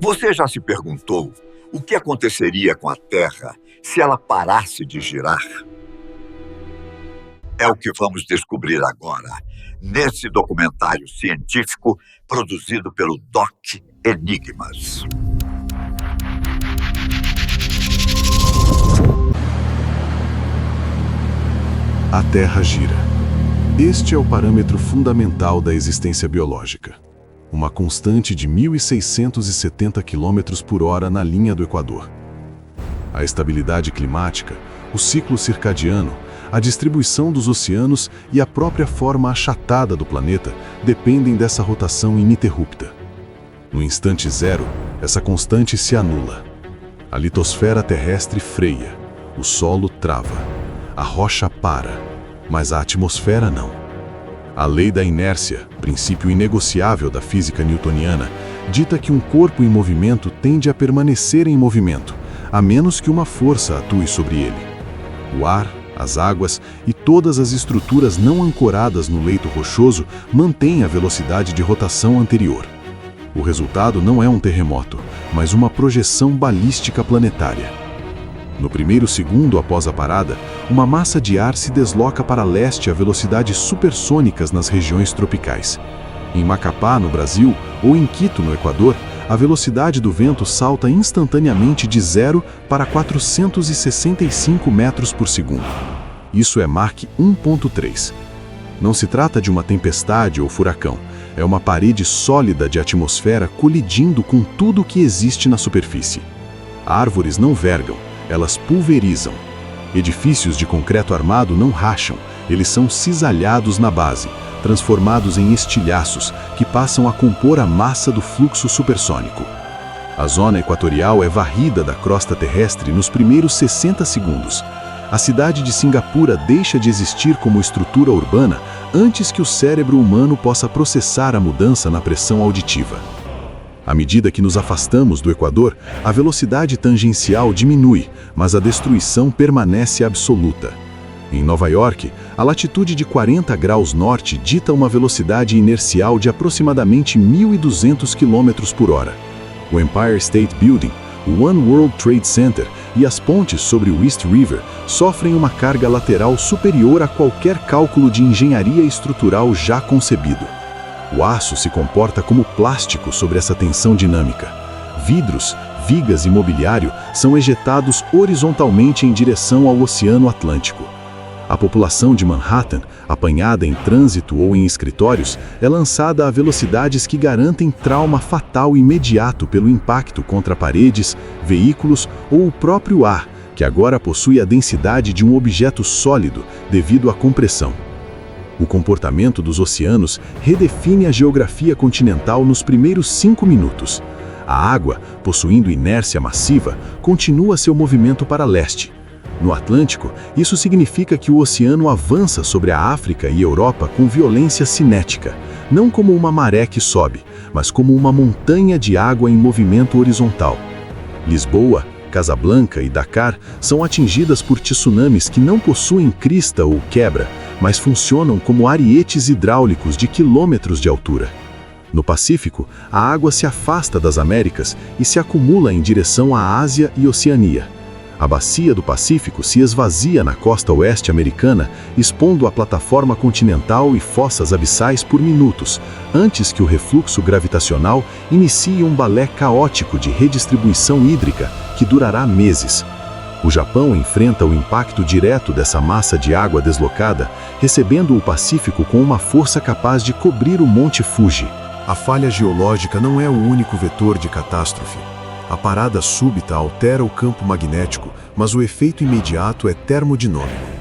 Você já se perguntou o que aconteceria com a Terra se ela parasse de girar? É o que vamos descobrir agora, nesse documentário científico produzido pelo Doc Enigmas. A Terra gira. Este é o parâmetro fundamental da existência biológica. Uma constante de 1.670 km por hora na linha do Equador. A estabilidade climática, o ciclo circadiano, a distribuição dos oceanos e a própria forma achatada do planeta dependem dessa rotação ininterrupta. No instante zero, essa constante se anula. A litosfera terrestre freia, o solo trava, a rocha para, mas a atmosfera não. A lei da inércia, princípio inegociável da física newtoniana, dita que um corpo em movimento tende a permanecer em movimento, a menos que uma força atue sobre ele. O ar, as águas e todas as estruturas não ancoradas no leito rochoso mantêm a velocidade de rotação anterior. O resultado não é um terremoto, mas uma projeção balística planetária. No primeiro segundo após a parada, uma massa de ar se desloca para leste a velocidades supersônicas nas regiões tropicais. Em Macapá, no Brasil, ou em Quito, no Equador, a velocidade do vento salta instantaneamente de 0 para 465 metros por segundo. Isso é Mach 1.3. Não se trata de uma tempestade ou furacão, é uma parede sólida de atmosfera colidindo com tudo o que existe na superfície. Árvores não vergam, elas pulverizam. Edifícios de concreto armado não racham, eles são cisalhados na base, transformados em estilhaços que passam a compor a massa do fluxo supersônico. A zona equatorial é varrida da crosta terrestre nos primeiros 60 segundos. A cidade de Singapura deixa de existir como estrutura urbana antes que o cérebro humano possa processar a mudança na pressão auditiva. À medida que nos afastamos do Equador, a velocidade tangencial diminui, mas a destruição permanece absoluta. Em Nova York, a latitude de 40 graus norte dita uma velocidade inercial de aproximadamente 1.200 km por hora. O Empire State Building, o One World Trade Center e as pontes sobre o East River sofrem uma carga lateral superior a qualquer cálculo de engenharia estrutural já concebido. O aço se comporta como plástico sobre essa tensão dinâmica. Vidros, vigas e mobiliário são ejetados horizontalmente em direção ao Oceano Atlântico. A população de Manhattan, apanhada em trânsito ou em escritórios, é lançada a velocidades que garantem trauma fatal imediato pelo impacto contra paredes, veículos ou o próprio ar, que agora possui a densidade de um objeto sólido devido à compressão. O comportamento dos oceanos redefine a geografia continental nos primeiros 5 minutos. A água, possuindo inércia massiva, continua seu movimento para leste. No Atlântico, isso significa que o oceano avança sobre a África e Europa com violência cinética, não como uma maré que sobe, mas como uma montanha de água em movimento horizontal. Lisboa, Casablanca e Dakar são atingidas por tsunamis que não possuem crista ou quebra, mas funcionam como arietes hidráulicos de quilômetros de altura. No Pacífico, a água se afasta das Américas e se acumula em direção à Ásia e Oceania. A bacia do Pacífico se esvazia na costa oeste americana, expondo a plataforma continental e fossas abissais por minutos, antes que o refluxo gravitacional inicie um balé caótico de redistribuição hídrica que durará meses. O Japão enfrenta o impacto direto dessa massa de água deslocada, recebendo o Pacífico com uma força capaz de cobrir o Monte Fuji. A falha geológica não é o único vetor de catástrofe. A parada súbita altera o campo magnético, mas o efeito imediato é termodinâmico.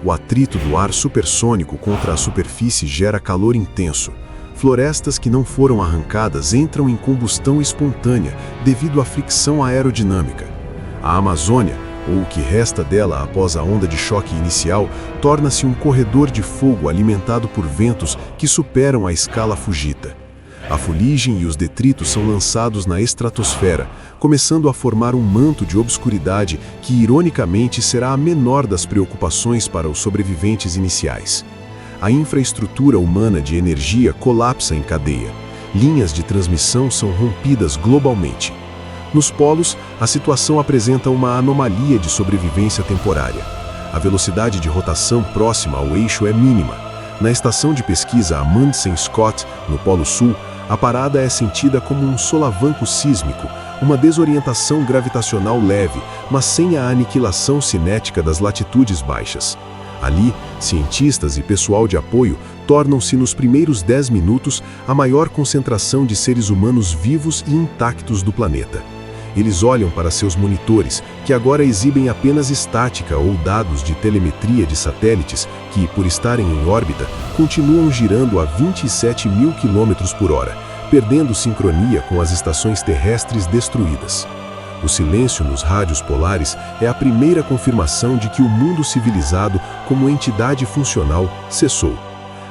O atrito do ar supersônico contra a superfície gera calor intenso. Florestas que não foram arrancadas entram em combustão espontânea devido à fricção aerodinâmica. A Amazônia, ou o que resta dela após a onda de choque inicial, torna-se um corredor de fogo alimentado por ventos que superam a escala Fujita. A fuligem e os detritos são lançados na estratosfera, começando a formar um manto de obscuridade que, ironicamente, será a menor das preocupações para os sobreviventes iniciais. A infraestrutura humana de energia colapsa em cadeia. linhas de transmissão são rompidas globalmente. Nos polos, a situação apresenta uma anomalia de sobrevivência temporária. A velocidade de rotação próxima ao eixo é mínima. Na estação de pesquisa Amundsen-Scott, no Polo Sul, a parada é sentida como um solavanco sísmico, uma desorientação gravitacional leve, mas sem a aniquilação cinética das latitudes baixas. Ali, cientistas e pessoal de apoio tornam-se nos primeiros 10 minutos a maior concentração de seres humanos vivos e intactos do planeta. Eles olham para seus monitores, que agora exibem apenas estática ou dados de telemetria de satélites que, por estarem em órbita, continuam girando a 27 mil km por hora, perdendo sincronia com as estações terrestres destruídas. O silêncio nos rádios polares é a primeira confirmação de que o mundo civilizado, como entidade funcional, cessou.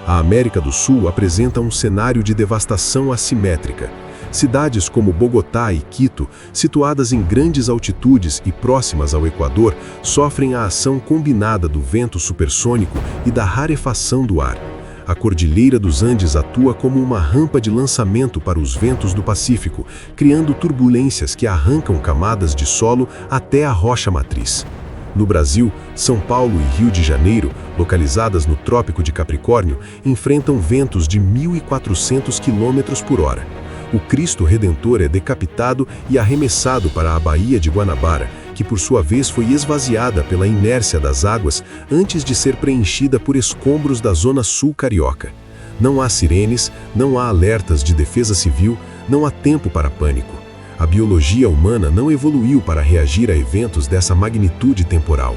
A América do Sul apresenta um cenário de devastação assimétrica. Cidades como Bogotá e Quito, situadas em grandes altitudes e próximas ao Equador, sofrem a ação combinada do vento supersônico e da rarefação do ar. A Cordilheira dos Andes atua como uma rampa de lançamento para os ventos do Pacífico, criando turbulências que arrancam camadas de solo até a rocha matriz. No Brasil, São Paulo e Rio de Janeiro, localizadas no Trópico de Capricórnio, enfrentam ventos de 1.400 km por hora. O Cristo Redentor é decapitado e arremessado para a Baía de Guanabara, que por sua vez foi esvaziada pela inércia das águas antes de ser preenchida por escombros da zona sul carioca. Não há sirenes, não há alertas de defesa civil, não há tempo para pânico. A biologia humana não evoluiu para reagir a eventos dessa magnitude temporal.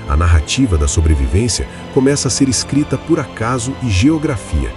A narrativa da sobrevivência começa a ser escrita por acaso e geografia.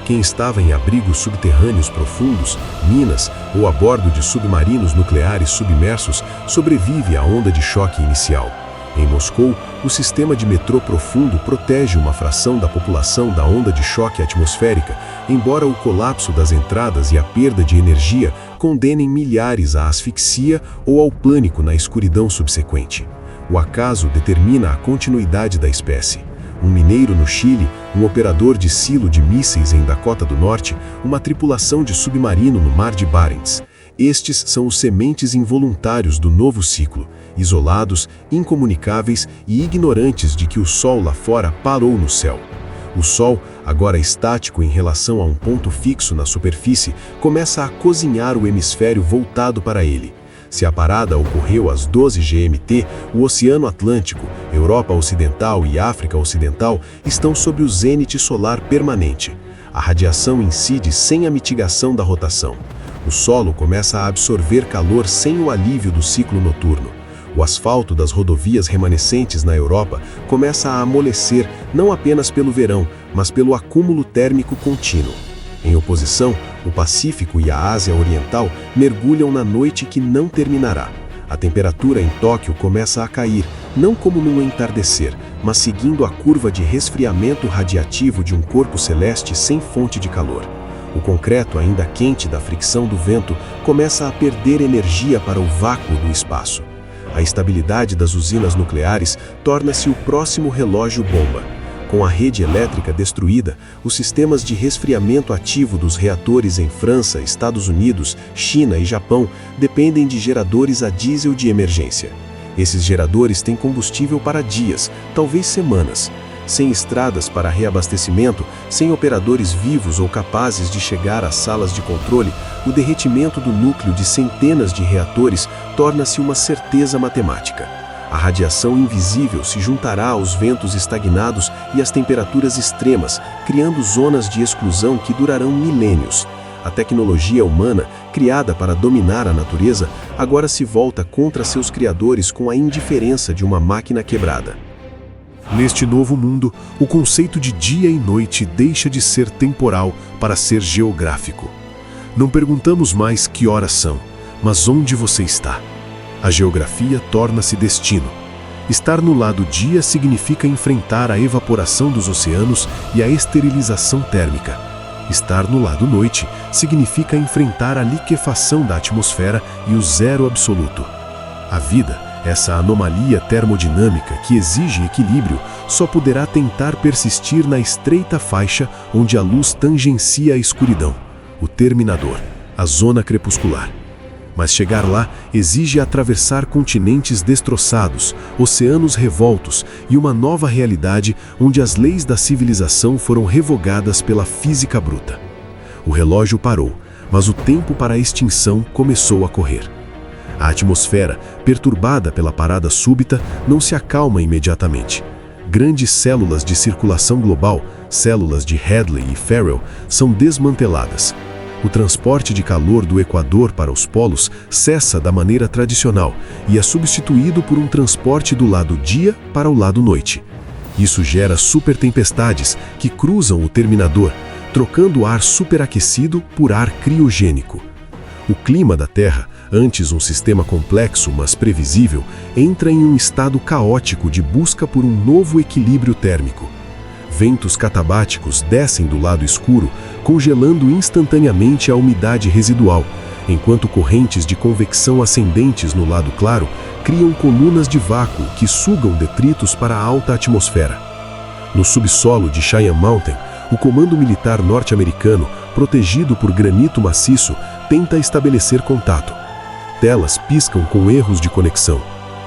Quem estava em abrigos subterrâneos profundos, minas ou a bordo de submarinos nucleares submersos sobrevive à onda de choque inicial. Em Moscou, o sistema de metrô profundo protege uma fração da população da onda de choque atmosférica, embora o colapso das entradas e a perda de energia condenem milhares à asfixia ou ao pânico na escuridão subsequente. O acaso determina a continuidade da espécie. Um mineiro no Chile, um operador de silo de mísseis em Dakota do Norte, uma tripulação de submarino no Mar de Barents. Estes são os sementes involuntários do novo ciclo, isolados, incomunicáveis e ignorantes de que o Sol lá fora parou no céu. O Sol, agora estático em relação a um ponto fixo na superfície, começa a cozinhar o hemisfério voltado para ele. Se a parada ocorreu às 12 GMT, o Oceano Atlântico, Europa Ocidental e África Ocidental estão sob o zênite solar permanente. A radiação incide sem a mitigação da rotação. O solo começa a absorver calor sem o alívio do ciclo noturno. O asfalto das rodovias remanescentes na Europa começa a amolecer não apenas pelo verão, mas pelo acúmulo térmico contínuo. Em oposição, o Pacífico e a Ásia Oriental mergulham na noite que não terminará. A temperatura em Tóquio começa a cair, não como num entardecer, mas seguindo a curva de resfriamento radiativo de um corpo celeste sem fonte de calor. O concreto ainda quente da fricção do vento começa a perder energia para o vácuo do espaço. A estabilidade das usinas nucleares torna-se o próximo relógio-bomba. Com a rede elétrica destruída, os sistemas de resfriamento ativo dos reatores em França, Estados Unidos, China e Japão dependem de geradores a diesel de emergência. Esses geradores têm combustível para dias, talvez semanas. Sem estradas para reabastecimento, sem operadores vivos ou capazes de chegar às salas de controle, o derretimento do núcleo de centenas de reatores torna-se uma certeza matemática. A radiação invisível se juntará aos ventos estagnados e às temperaturas extremas, criando zonas de exclusão que durarão milênios. A tecnologia humana, criada para dominar a natureza, agora se volta contra seus criadores com a indiferença de uma máquina quebrada. Neste novo mundo, o conceito de dia e noite deixa de ser temporal para ser geográfico. Não perguntamos mais que horas são, mas onde você está. A geografia torna-se destino. Estar no lado dia significa enfrentar a evaporação dos oceanos e a esterilização térmica. Estar no lado noite significa enfrentar a liquefação da atmosfera e o zero absoluto. A vida, essa anomalia termodinâmica que exige equilíbrio, só poderá tentar persistir na estreita faixa onde a luz tangencia a escuridão, o Terminador, a zona crepuscular. Mas chegar lá exige atravessar continentes destroçados, oceanos revoltos e uma nova realidade onde as leis da civilização foram revogadas pela física bruta. O relógio parou, mas o tempo para a extinção começou a correr. A atmosfera, perturbada pela parada súbita, não se acalma imediatamente. Grandes células de circulação global, células de Hadley e Farrell, são desmanteladas. O transporte de calor do Equador para os polos cessa da maneira tradicional e é substituído por um transporte do lado dia para o lado noite. Isso gera supertempestades que cruzam o Terminador, trocando o ar superaquecido por ar criogênico. O clima da Terra, antes um sistema complexo, mas previsível, entra em um estado caótico de busca por um novo equilíbrio térmico. Ventos catabáticos descem do lado escuro, congelando instantaneamente a umidade residual, enquanto correntes de convecção ascendentes no lado claro criam colunas de vácuo que sugam detritos para a alta atmosfera. No subsolo de Cheyenne Mountain, o Comando Militar norte-americano, protegido por granito maciço, tenta estabelecer contato. Telas piscam com erros de conexão.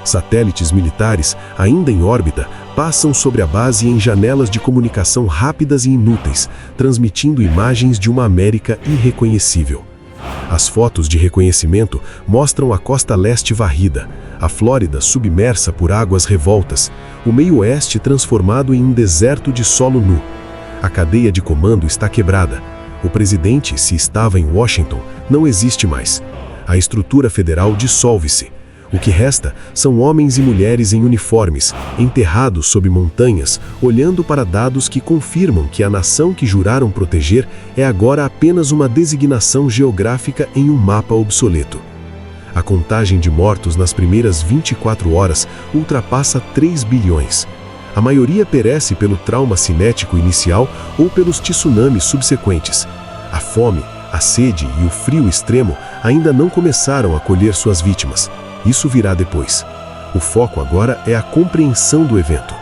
Satélites militares, ainda em órbita, passam sobre a base em janelas de comunicação rápidas e inúteis, transmitindo imagens de uma América irreconhecível. As fotos de reconhecimento mostram a costa leste varrida, a Flórida submersa por águas revoltas, o meio-oeste transformado em um deserto de solo nu. A cadeia de comando está quebrada. O presidente, se estava em Washington, não existe mais. A estrutura federal dissolve-se. O que resta são homens e mulheres em uniformes, enterrados sob montanhas, olhando para dados que confirmam que a nação que juraram proteger é agora apenas uma designação geográfica em um mapa obsoleto. A contagem de mortos nas primeiras 24 horas ultrapassa 3 bilhões. A maioria perece pelo trauma cinético inicial ou pelos tsunamis subsequentes. A fome, a sede e o frio extremo ainda não começaram a colher suas vítimas. Isso virá depois. O foco agora é a compreensão do evento.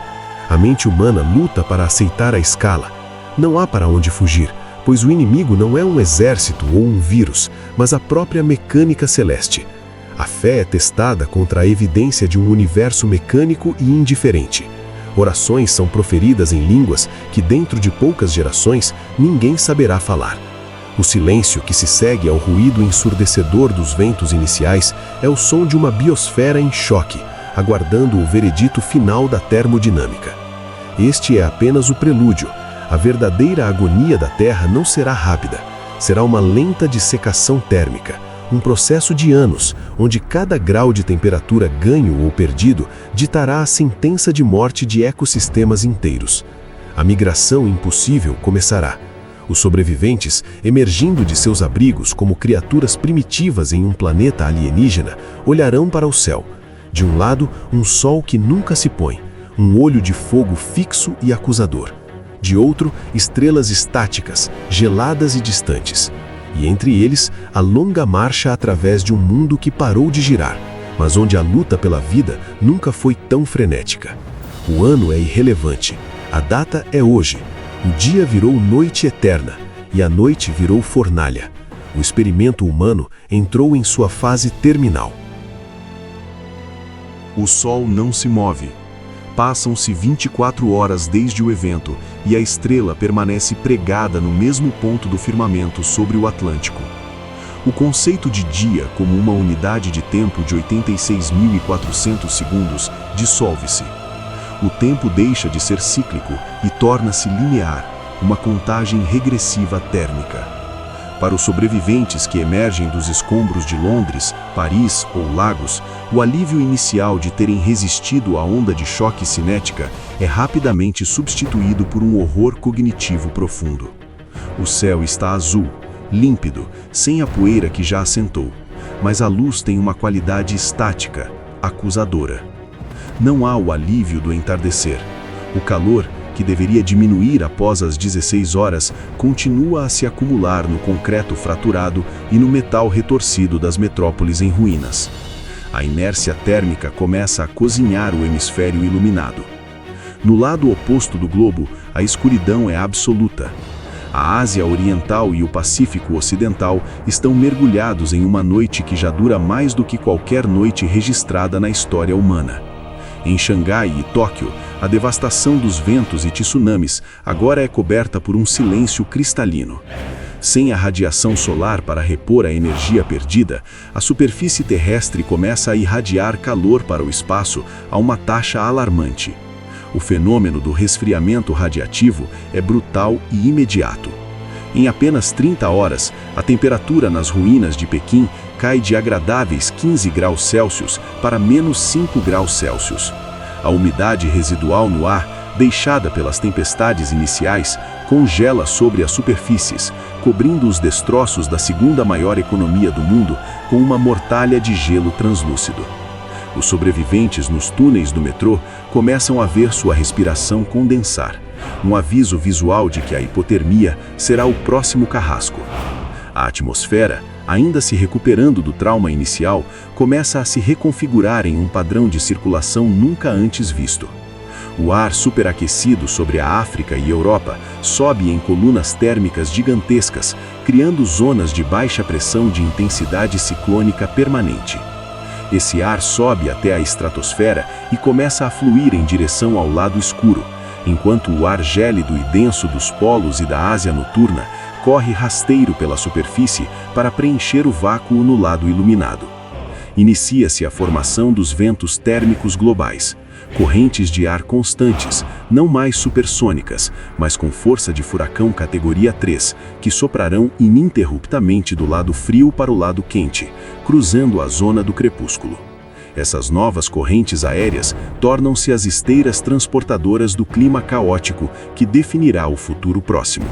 A mente humana luta para aceitar a escala. Não há para onde fugir, pois o inimigo não é um exército ou um vírus, mas a própria mecânica celeste. A fé é testada contra a evidência de um universo mecânico e indiferente. Orações são proferidas em línguas que, dentro de poucas gerações, ninguém saberá falar. O silêncio que se segue ao ruído ensurdecedor dos ventos iniciais é o som de uma biosfera em choque, aguardando o veredito final da termodinâmica. Este é apenas o prelúdio. A verdadeira agonia da Terra não será rápida. Será uma lenta dissecação térmica, um processo de anos, onde cada grau de temperatura ganho ou perdido ditará a sentença de morte de ecossistemas inteiros. A migração impossível começará. Os sobreviventes, emergindo de seus abrigos como criaturas primitivas em um planeta alienígena, olharão para o céu. De um lado, um sol que nunca se põe, um olho de fogo fixo e acusador. De outro, estrelas estáticas, geladas e distantes. E entre eles, a longa marcha através de um mundo que parou de girar, mas onde a luta pela vida nunca foi tão frenética. O ano é irrelevante. A data é hoje. O dia virou noite eterna e a noite virou fornalha. O experimento humano entrou em sua fase terminal. O Sol não se move. Passam-se 24 horas desde o evento e a estrela permanece pregada no mesmo ponto do firmamento sobre o Atlântico. O conceito de dia como uma unidade de tempo de 86.400 segundos dissolve-se. O tempo deixa de ser cíclico e torna-se linear, uma contagem regressiva térmica. Para os sobreviventes que emergem dos escombros de Londres, Paris ou Lagos, o alívio inicial de terem resistido à onda de choque cinética é rapidamente substituído por um horror cognitivo profundo. O céu está azul, límpido, sem a poeira que já assentou, mas a luz tem uma qualidade estática, acusadora. Não há o alívio do entardecer. O calor, que deveria diminuir após as 16 horas, continua a se acumular no concreto fraturado e no metal retorcido das metrópoles em ruínas. A inércia térmica começa a cozinhar o hemisfério iluminado. No lado oposto do globo, a escuridão é absoluta. A Ásia Oriental e o Pacífico Ocidental estão mergulhados em uma noite que já dura mais do que qualquer noite registrada na história humana. Em Xangai e Tóquio, a devastação dos ventos e tsunamis agora é coberta por um silêncio cristalino. Sem a radiação solar para repor a energia perdida, a superfície terrestre começa a irradiar calor para o espaço a uma taxa alarmante. O fenômeno do resfriamento radiativo é brutal e imediato. Em apenas 30 horas, a temperatura nas ruínas de Pequim cai de agradáveis 15 graus Celsius para menos 5 graus Celsius. A umidade residual no ar, deixada pelas tempestades iniciais, congela sobre as superfícies, cobrindo os destroços da segunda maior economia do mundo com uma mortalha de gelo translúcido. Os sobreviventes nos túneis do metrô começam a ver sua respiração condensar, um aviso visual de que a hipotermia será o próximo carrasco. A atmosfera, ainda se recuperando do trauma inicial, começa a se reconfigurar em um padrão de circulação nunca antes visto. O ar superaquecido sobre a África e Europa sobe em colunas térmicas gigantescas, criando zonas de baixa pressão de intensidade ciclônica permanente. Esse ar sobe até a estratosfera e começa a fluir em direção ao lado escuro, enquanto o ar gélido e denso dos polos e da Ásia noturna corre rasteiro pela superfície para preencher o vácuo no lado iluminado. Inicia-se a formação dos ventos térmicos globais, correntes de ar constantes, não mais supersônicas, mas com força de furacão categoria 3, que soprarão ininterruptamente do lado frio para o lado quente, cruzando a zona do crepúsculo. Essas novas correntes aéreas tornam-se as esteiras transportadoras do clima caótico que definirá o futuro próximo.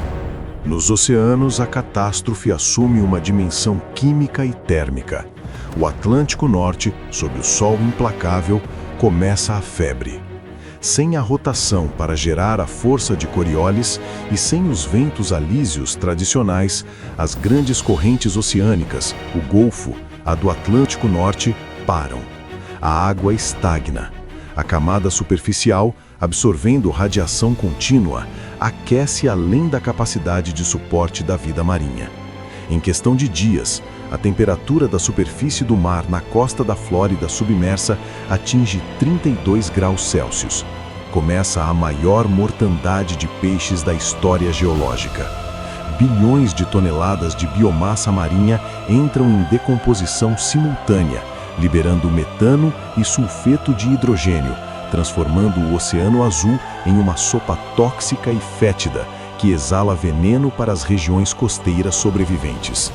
Nos oceanos, a catástrofe assume uma dimensão química e térmica. O Atlântico Norte, sob o sol implacável, começa a febre. Sem a rotação para gerar a força de Coriolis e sem os ventos alísios tradicionais, as grandes correntes oceânicas, o Golfo, a do Atlântico Norte, param. A água estagna. A camada superficial, absorvendo radiação contínua, aquece além da capacidade de suporte da vida marinha. Em questão de dias, a temperatura da superfície do mar na costa da Flórida submersa atinge 32 graus Celsius. Começa a maior mortandade de peixes da história geológica. Bilhões de toneladas de biomassa marinha entram em decomposição simultânea, liberando metano e sulfeto de hidrogênio, transformando o Oceano Azul em uma sopa tóxica e fétida, que exala veneno para as regiões costeiras sobreviventes.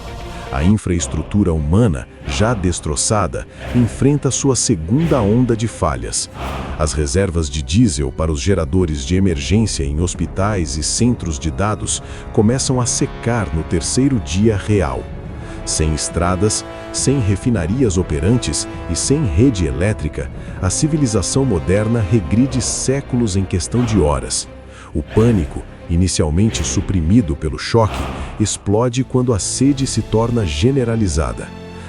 A infraestrutura humana, já destroçada, enfrenta sua segunda onda de falhas. As reservas de diesel para os geradores de emergência em hospitais e centros de dados começam a secar no terceiro dia real. Sem estradas, sem refinarias operantes e sem rede elétrica, a civilização moderna regride séculos em questão de horas. O pânico, inicialmente suprimido pelo choque, explode quando a sede se torna generalizada.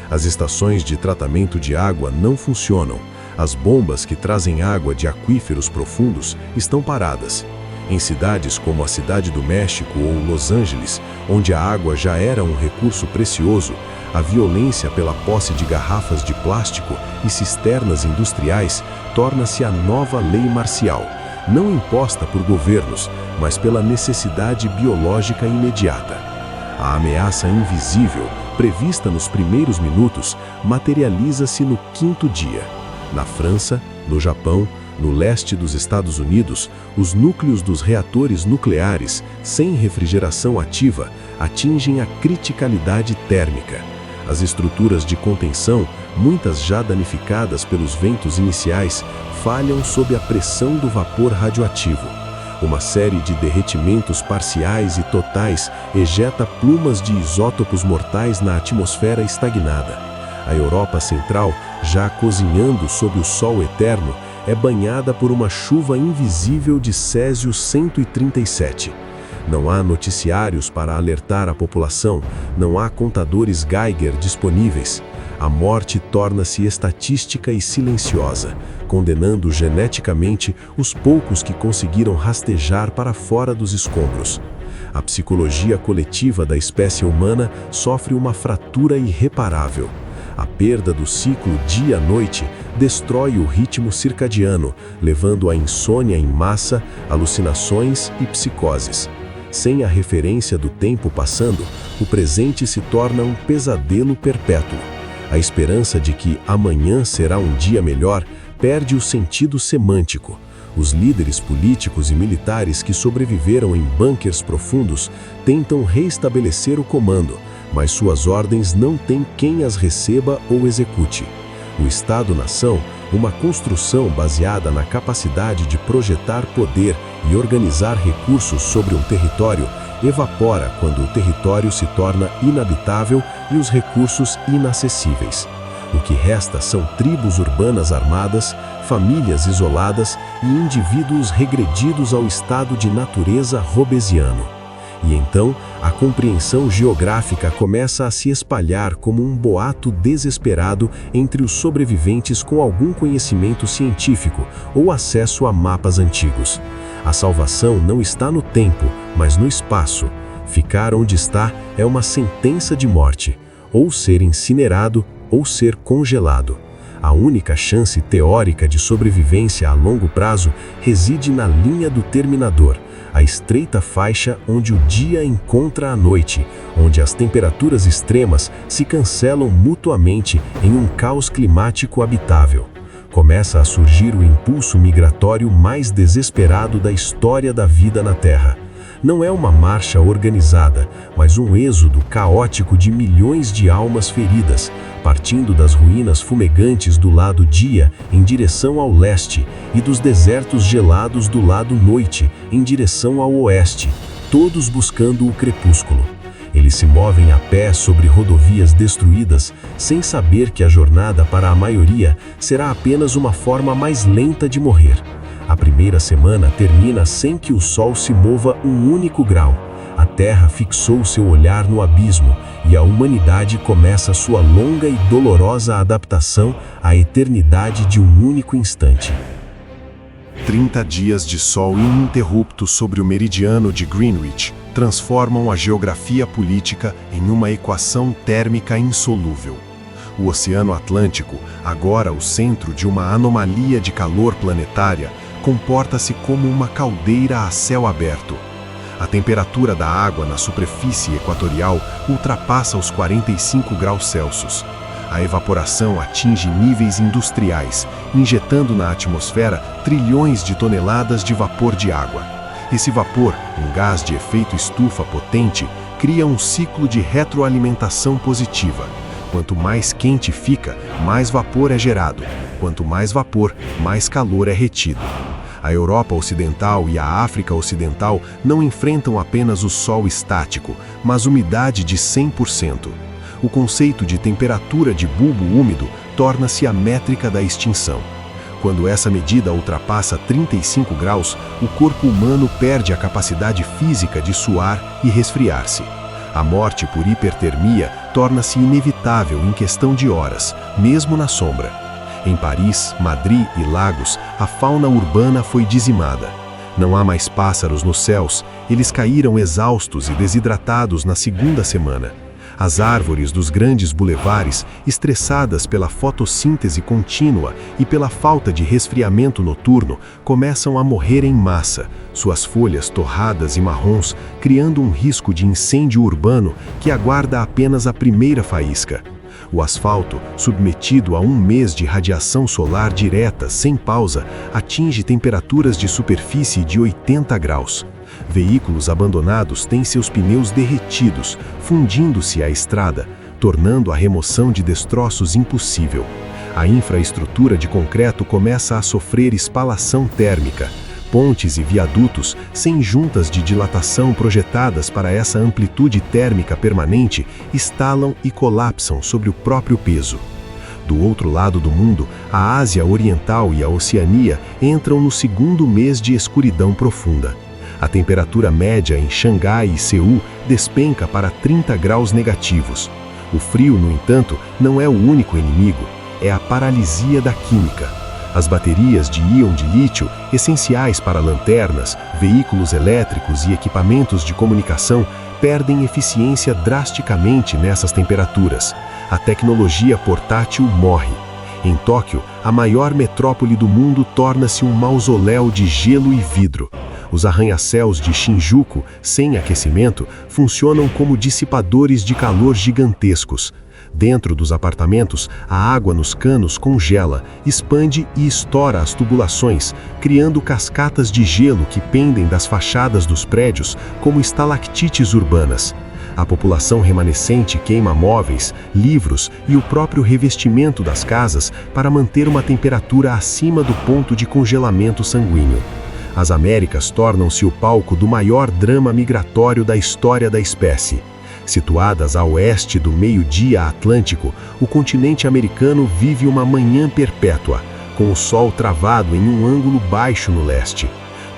As estações de tratamento de água não funcionam. As bombas que trazem água de aquíferos profundos estão paradas. Em cidades como a Cidade do México ou Los Angeles, onde a água já era um recurso precioso, a violência pela posse de garrafas de plástico e cisternas industriais torna-se a nova lei marcial, não imposta por governos, mas pela necessidade biológica imediata. A ameaça invisível, prevista nos primeiros minutos, materializa-se no quinto dia. Na França, no Japão, no leste dos Estados Unidos, os núcleos dos reatores nucleares, sem refrigeração ativa, atingem a criticalidade térmica. As estruturas de contenção, muitas já danificadas pelos ventos iniciais, falham sob a pressão do vapor radioativo. Uma série de derretimentos parciais e totais ejeta plumas de isótopos mortais na atmosfera estagnada. A Europa Central, já cozinhando sob o sol eterno, é banhada por uma chuva invisível de Césio 137. Não há noticiários para alertar a população, não há contadores Geiger disponíveis. A morte torna-se estatística e silenciosa, condenando geneticamente os poucos que conseguiram rastejar para fora dos escombros. A psicologia coletiva da espécie humana sofre uma fratura irreparável. A perda do ciclo dia-noite destrói o ritmo circadiano, levando à insônia em massa, alucinações e psicoses. Sem a referência do tempo passando, o presente se torna um pesadelo perpétuo. A esperança de que amanhã será um dia melhor perde o sentido semântico. Os líderes políticos e militares que sobreviveram em bunkers profundos tentam reestabelecer o comando, mas suas ordens não têm quem as receba ou execute. O Estado-nação, uma construção baseada na capacidade de projetar poder e organizar recursos sobre um território, evapora quando o território se torna inabitável e os recursos inacessíveis. O que resta são tribos urbanas armadas, famílias isoladas e indivíduos regredidos ao estado de natureza robesiano. E então, a compreensão geográfica começa a se espalhar como um boato desesperado entre os sobreviventes com algum conhecimento científico ou acesso a mapas antigos. A salvação não está no tempo, mas no espaço. Ficar onde está é uma sentença de morte, ou ser incinerado ou ser congelado. A única chance teórica de sobrevivência a longo prazo reside na linha do terminador, a estreita faixa onde o dia encontra a noite, onde as temperaturas extremas se cancelam mutuamente em um caos climático habitável. Começa a surgir o impulso migratório mais desesperado da história da vida na Terra. Não é uma marcha organizada, mas um êxodo caótico de milhões de almas feridas, partindo das ruínas fumegantes do lado dia em direção ao leste e dos desertos gelados do lado noite em direção ao oeste, todos buscando o crepúsculo. Eles se movem a pé sobre rodovias destruídas, sem saber que a jornada para a maioria será apenas uma forma mais lenta de morrer. A primeira semana termina sem que o sol se mova um único grau. A Terra fixou seu olhar no abismo e a humanidade começa sua longa e dolorosa adaptação à eternidade de um único instante. 30 dias de sol ininterrupto sobre o meridiano de Greenwich transformam a geografia política em uma equação térmica insolúvel. O Oceano Atlântico, agora o centro de uma anomalia de calor planetária, comporta-se como uma caldeira a céu aberto. A temperatura da água na superfície equatorial ultrapassa os 45 graus Celsius. A evaporação atinge níveis industriais, injetando na atmosfera trilhões de toneladas de vapor de água. Esse vapor, um gás de efeito estufa potente, cria um ciclo de retroalimentação positiva. Quanto mais quente fica, mais vapor é gerado. Quanto mais vapor, mais calor é retido. A Europa Ocidental e a África Ocidental não enfrentam apenas o sol estático, mas umidade de 100%. O conceito de temperatura de bulbo úmido torna-se a métrica da extinção. Quando essa medida ultrapassa 35 graus, o corpo humano perde a capacidade física de suar e resfriar-se. A morte por hipertermia torna-se inevitável em questão de horas, mesmo na sombra. Em Paris, Madrid e Lagos, a fauna urbana foi dizimada. Não há mais pássaros nos céus, eles caíram exaustos e desidratados na segunda semana. As árvores dos grandes bulevares, estressadas pela fotossíntese contínua e pela falta de resfriamento noturno, começam a morrer em massa, suas folhas torradas e marrons, criando um risco de incêndio urbano que aguarda apenas a primeira faísca. O asfalto, submetido a um mês de radiação solar direta, sem pausa, atinge temperaturas de superfície de 80 graus. Veículos abandonados têm seus pneus derretidos, fundindo-se à estrada, tornando a remoção de destroços impossível. A infraestrutura de concreto começa a sofrer espalação térmica. Pontes e viadutos, sem juntas de dilatação projetadas para essa amplitude térmica permanente, estalam e colapsam sobre o próprio peso. Do outro lado do mundo, a Ásia Oriental e a Oceania entram no segundo mês de escuridão profunda. A temperatura média em Xangai e Seul despenca para 30 graus negativos. O frio, no entanto, não é o único inimigo, é a paralisia da química. As baterias de íon de lítio, essenciais para lanternas, veículos elétricos e equipamentos de comunicação, perdem eficiência drasticamente nessas temperaturas. A tecnologia portátil morre. Em Tóquio, a maior metrópole do mundo torna-se um mausoléu de gelo e vidro. Os arranha-céus de Shinjuku, sem aquecimento, funcionam como dissipadores de calor gigantescos. Dentro dos apartamentos, a água nos canos congela, expande e estoura as tubulações, criando cascatas de gelo que pendem das fachadas dos prédios como estalactites urbanas. A população remanescente queima móveis, livros e o próprio revestimento das casas para manter uma temperatura acima do ponto de congelamento sanguíneo. As Américas tornam-se o palco do maior drama migratório da história da espécie. Situadas a oeste do meio-dia atlântico, o continente americano vive uma manhã perpétua, com o sol travado em um ângulo baixo no leste.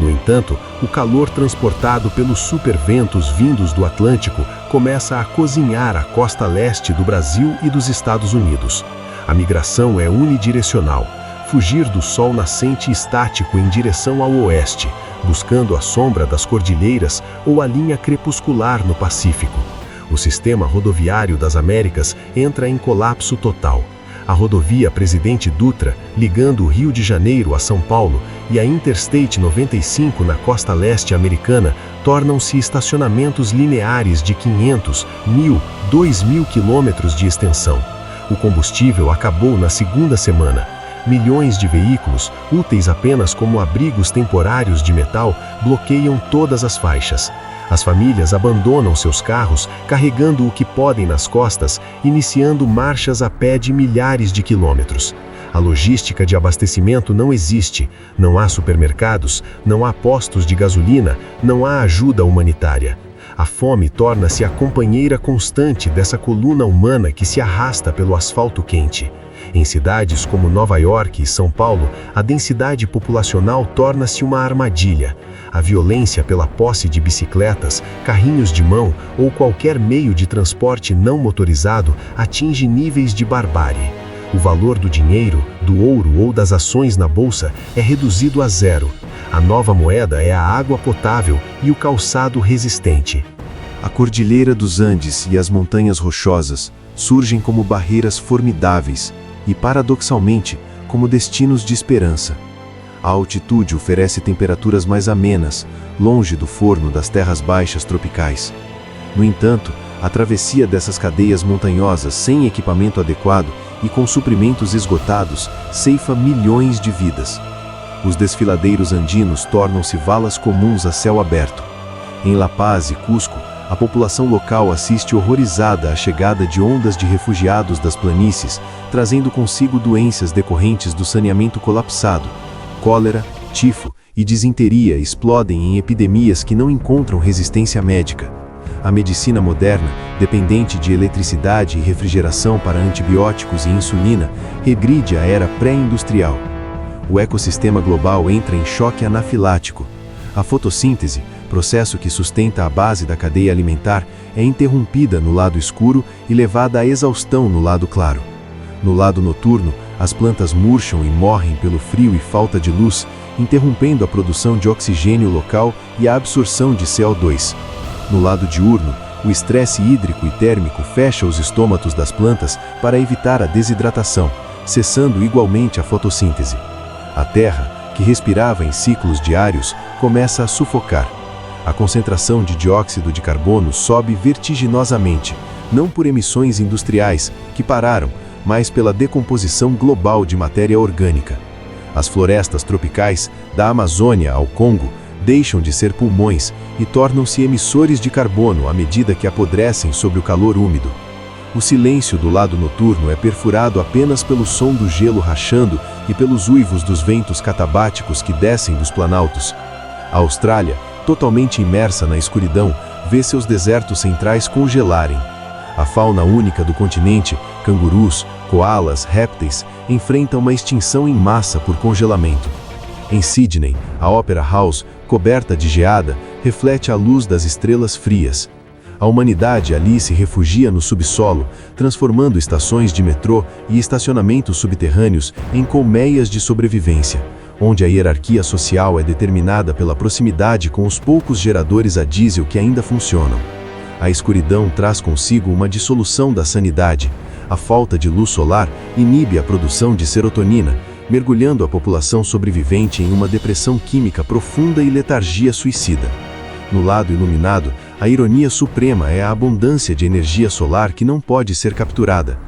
No entanto, o calor transportado pelos superventos vindos do Atlântico começa a cozinhar a costa leste do Brasil e dos Estados Unidos. A migração é unidirecional, fugir do sol nascente estático em direção ao oeste, buscando a sombra das cordilheiras ou a linha crepuscular no Pacífico. O sistema rodoviário das Américas entra em colapso total. A rodovia Presidente Dutra, ligando o Rio de Janeiro a São Paulo, e a Interstate 95 na costa leste americana tornam-se estacionamentos lineares de 500, 1.000, 2.000 quilômetros de extensão. O combustível acabou na segunda semana. Milhões de veículos, úteis apenas como abrigos temporários de metal, bloqueiam todas as faixas. As famílias abandonam seus carros, carregando o que podem nas costas, iniciando marchas a pé de milhares de quilômetros. A logística de abastecimento não existe, não há supermercados, não há postos de gasolina, não há ajuda humanitária. A fome torna-se a companheira constante dessa coluna humana que se arrasta pelo asfalto quente. Em cidades como Nova York e São Paulo, a densidade populacional torna-se uma armadilha. A violência pela posse de bicicletas, carrinhos de mão ou qualquer meio de transporte não motorizado atinge níveis de barbárie. O valor do dinheiro, do ouro ou das ações na bolsa é reduzido a zero. A nova moeda é a água potável e o calçado resistente. A Cordilheira dos Andes e as Montanhas Rochosas surgem como barreiras formidáveis e, paradoxalmente, como destinos de esperança. A altitude oferece temperaturas mais amenas, longe do forno das terras baixas tropicais. No entanto, a travessia dessas cadeias montanhosas sem equipamento adequado e com suprimentos esgotados ceifa milhões de vidas. Os desfiladeiros andinos tornam-se valas comuns a céu aberto. Em La Paz e Cusco, a população local assiste horrorizada à chegada de ondas de refugiados das planícies, trazendo consigo doenças decorrentes do saneamento colapsado. Cólera, tifo e disenteria explodem em epidemias que não encontram resistência médica. A medicina moderna, dependente de eletricidade e refrigeração para antibióticos e insulina, regride a era pré-industrial. O ecossistema global entra em choque anafilático. A fotossíntese, processo que sustenta a base da cadeia alimentar, é interrompida no lado escuro e levada à exaustão no lado claro. No lado noturno, as plantas murcham e morrem pelo frio e falta de luz, interrompendo a produção de oxigênio local e a absorção de CO2. No lado diurno, o estresse hídrico e térmico fecha os estômatos das plantas para evitar a desidratação, cessando igualmente a fotossíntese. A Terra, que respirava em ciclos diários, começa a sufocar. A concentração de dióxido de carbono sobe vertiginosamente, não por emissões industriais, que pararam, mas pela decomposição global de matéria orgânica. As florestas tropicais, da Amazônia ao Congo, deixam de ser pulmões e tornam-se emissores de carbono à medida que apodrecem sob o calor úmido. O silêncio do lado noturno é perfurado apenas pelo som do gelo rachando e pelos uivos dos ventos catabáticos que descem dos planaltos. A Austrália, totalmente imersa na escuridão, vê seus desertos centrais congelarem. A fauna única do continente, cangurus, coalas, répteis, enfrenta uma extinção em massa por congelamento. Em Sydney, a Opera House, coberta de geada, reflete a luz das estrelas frias. A humanidade ali se refugia no subsolo, transformando estações de metrô e estacionamentos subterrâneos em colmeias de sobrevivência, onde a hierarquia social é determinada pela proximidade com os poucos geradores a diesel que ainda funcionam. A escuridão traz consigo uma dissolução da sanidade. A falta de luz solar inibe a produção de serotonina, mergulhando a população sobrevivente em uma depressão química profunda e letargia suicida. No lado iluminado, a ironia suprema é a abundância de energia solar que não pode ser capturada.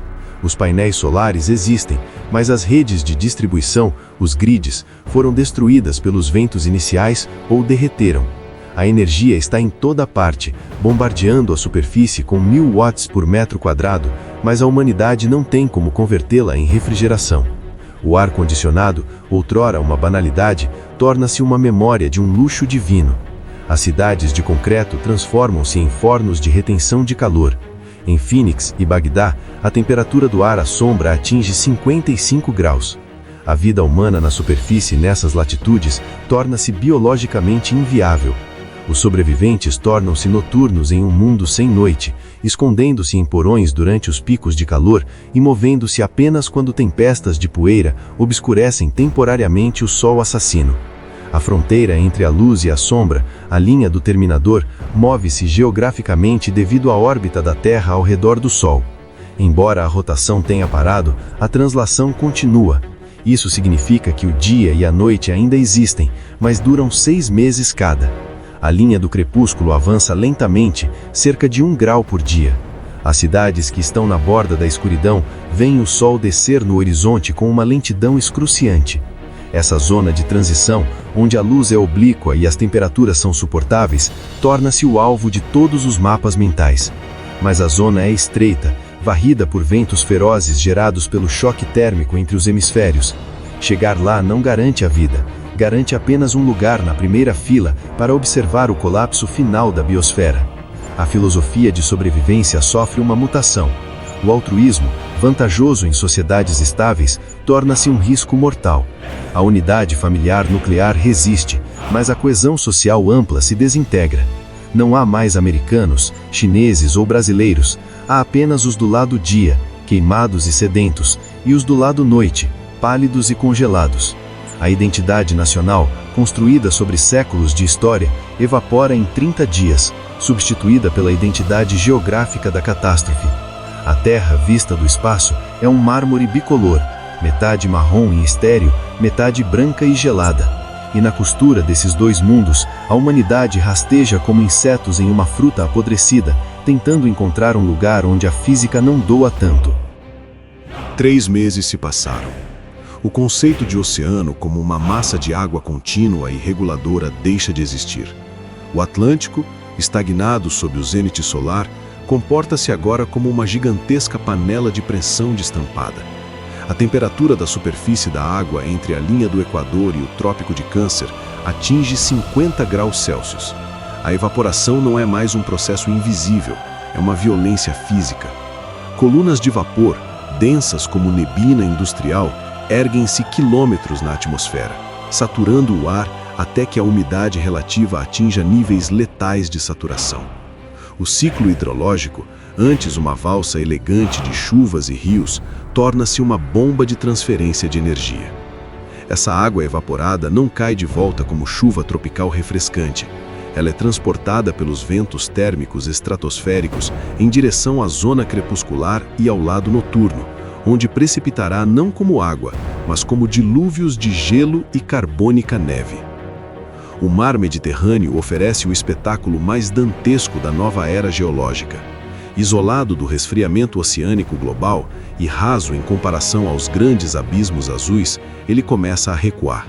Os painéis solares existem, mas as redes de distribuição, os grids, foram destruídas pelos ventos iniciais ou derreteram. A energia está em toda parte, bombardeando a superfície com 1000 watts por metro quadrado, mas a humanidade não tem como convertê-la em refrigeração. O ar-condicionado, outrora uma banalidade, torna-se uma memória de um luxo divino. As cidades de concreto transformam-se em fornos de retenção de calor. Em Phoenix e Bagdá, a temperatura do ar à sombra atinge 55 graus. A vida humana na superfície nessas latitudes torna-se biologicamente inviável. Os sobreviventes tornam-se noturnos em um mundo sem noite, escondendo-se em porões durante os picos de calor e movendo-se apenas quando tempestas de poeira obscurecem temporariamente o sol assassino. A fronteira entre a luz e a sombra, a linha do terminador, move-se geograficamente devido à órbita da Terra ao redor do Sol. Embora a rotação tenha parado, a translação continua. Isso significa que o dia e a noite ainda existem, mas duram 6 meses cada. A linha do crepúsculo avança lentamente, cerca de 1 grau por dia. As cidades que estão na borda da escuridão veem o sol descer no horizonte com uma lentidão excruciante. Essa zona de transição, onde a luz é oblíqua e as temperaturas são suportáveis, torna-se o alvo de todos os mapas mentais. Mas a zona é estreita, varrida por ventos ferozes gerados pelo choque térmico entre os hemisférios. Chegar lá não garante a vida, garante apenas um lugar na primeira fila para observar o colapso final da biosfera. A filosofia de sobrevivência sofre uma mutação. O altruísmo, vantajoso em sociedades estáveis, torna-se um risco mortal. A unidade familiar nuclear resiste, mas a coesão social ampla se desintegra. Não há mais americanos, chineses ou brasileiros, há apenas os do lado dia, queimados e sedentos, e os do lado noite, pálidos e congelados. A identidade nacional, construída sobre séculos de história, evapora em 30 dias, substituída pela identidade geográfica da catástrofe. A Terra, vista do espaço, é um mármore bicolor, metade marrom e estéril, metade branca e gelada. E na costura desses dois mundos, a humanidade rasteja como insetos em uma fruta apodrecida, tentando encontrar um lugar onde a física não doa tanto. 3 meses se passaram. O conceito de oceano como uma massa de água contínua e reguladora deixa de existir. O Atlântico, estagnado sob o zênite solar, comporta-se agora como uma gigantesca panela de pressão destampada. A temperatura da superfície da água entre a linha do Equador e o Trópico de Câncer atinge 50 graus Celsius. A evaporação não é mais um processo invisível, é uma violência física. Colunas de vapor, densas como neblina industrial, erguem-se quilômetros na atmosfera, saturando o ar até que a umidade relativa atinja níveis letais de saturação. O ciclo hidrológico, antes uma valsa elegante de chuvas e rios, torna-se uma bomba de transferência de energia. Essa água evaporada não cai de volta como chuva tropical refrescante. Ela é transportada pelos ventos térmicos estratosféricos em direção à zona crepuscular e ao lado noturno, onde precipitará não como água, mas como dilúvios de gelo e carbônica neve. O mar Mediterrâneo oferece o espetáculo mais dantesco da nova era geológica. Isolado do resfriamento oceânico global e raso em comparação aos grandes abismos azuis, ele começa a recuar.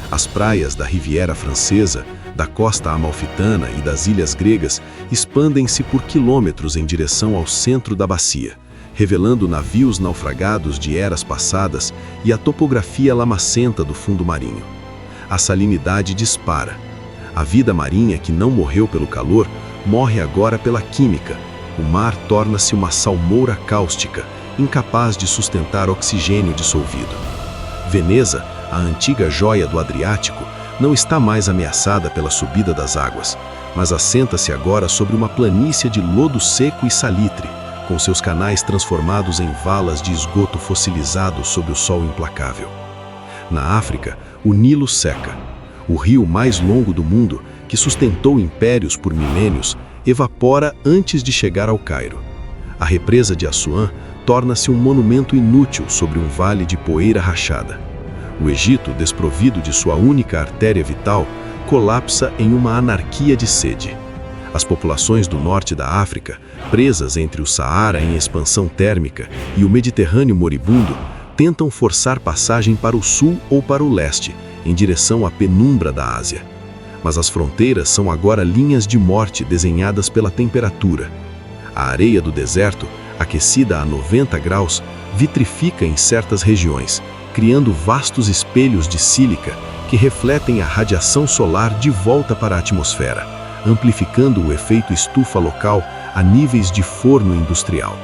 As praias da Riviera Francesa, da costa amalfitana e das ilhas gregas expandem-se por quilômetros em direção ao centro da bacia, revelando navios naufragados de eras passadas e a topografia lamacenta do fundo marinho. A salinidade dispara. A vida marinha que não morreu pelo calor, morre agora pela química. O mar torna-se uma salmoura cáustica, incapaz de sustentar oxigênio dissolvido. Veneza, a antiga joia do Adriático, não está mais ameaçada pela subida das águas, mas assenta-se agora sobre uma planície de lodo seco e salitre, com seus canais transformados em valas de esgoto fossilizado sob o sol implacável. Na África, o Nilo seca. O rio mais longo do mundo, que sustentou impérios por milênios, evapora antes de chegar ao Cairo. A represa de Assuã torna-se um monumento inútil sobre um vale de poeira rachada. O Egito, desprovido de sua única artéria vital, colapsa em uma anarquia de sede. As populações do norte da África, presas entre o Saara em expansão térmica e o Mediterrâneo moribundo, tentam forçar passagem para o sul ou para o leste, em direção à penumbra da Ásia. Mas as fronteiras são agora linhas de morte desenhadas pela temperatura. A areia do deserto, aquecida a 90 graus, vitrifica em certas regiões, criando vastos espelhos de sílica que refletem a radiação solar de volta para a atmosfera, amplificando o efeito estufa local a níveis de forno industrial.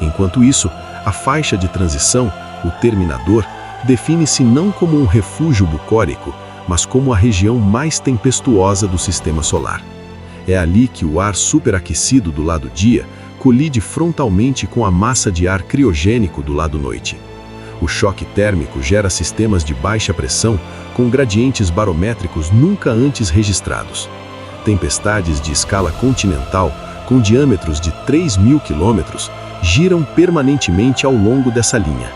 Enquanto isso, a faixa de transição, o terminador, define-se não como um refúgio bucólico, mas como a região mais tempestuosa do sistema solar. É ali que o ar superaquecido do lado dia colide frontalmente com a massa de ar criogênico do lado noite. O choque térmico gera sistemas de baixa pressão com gradientes barométricos nunca antes registrados. Tempestades de escala continental, com diâmetros de 3.000 quilômetros, giram permanentemente ao longo dessa linha.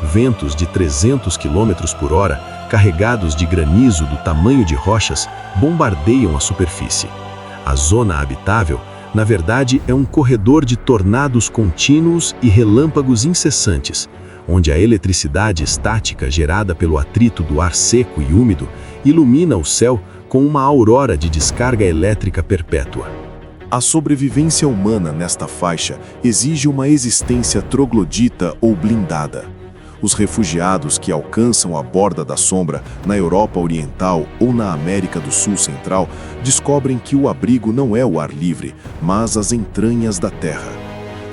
Ventos de 300 km por hora, carregados de granizo do tamanho de rochas, bombardeiam a superfície. A zona habitável, na verdade, é um corredor de tornados contínuos e relâmpagos incessantes, onde a eletricidade estática gerada pelo atrito do ar seco e úmido ilumina o céu com uma aurora de descarga elétrica perpétua. A sobrevivência humana nesta faixa exige uma existência troglodita ou blindada. Os refugiados que alcançam a borda da sombra na Europa Oriental ou na América do Sul Central descobrem que o abrigo não é o ar livre, mas as entranhas da terra.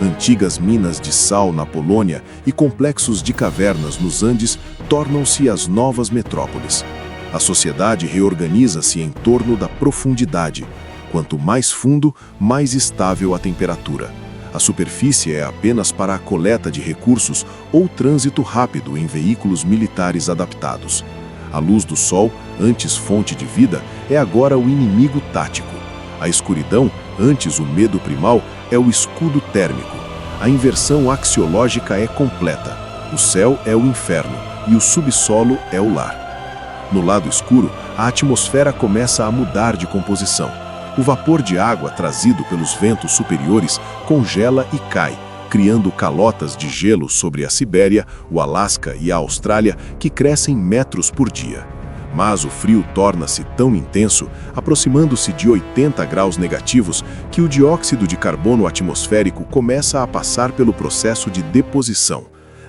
Antigas minas de sal na Polônia e complexos de cavernas nos Andes tornam-se as novas metrópoles. A sociedade reorganiza-se em torno da profundidade. Quanto mais fundo, mais estável a temperatura. A superfície é apenas para a coleta de recursos ou trânsito rápido em veículos militares adaptados. A luz do sol, antes fonte de vida, é agora o inimigo tático. A escuridão, antes o medo primal, é o escudo térmico. A inversão axiológica é completa. O céu é o inferno e o subsolo é o lar. No lado escuro, a atmosfera começa a mudar de composição. O vapor de água trazido pelos ventos superiores congela e cai, criando calotas de gelo sobre a Sibéria, o Alasca e a Austrália que crescem metros por dia. Mas o frio torna-se tão intenso, aproximando-se de 80 graus negativos, que o dióxido de carbono atmosférico começa a passar pelo processo de deposição.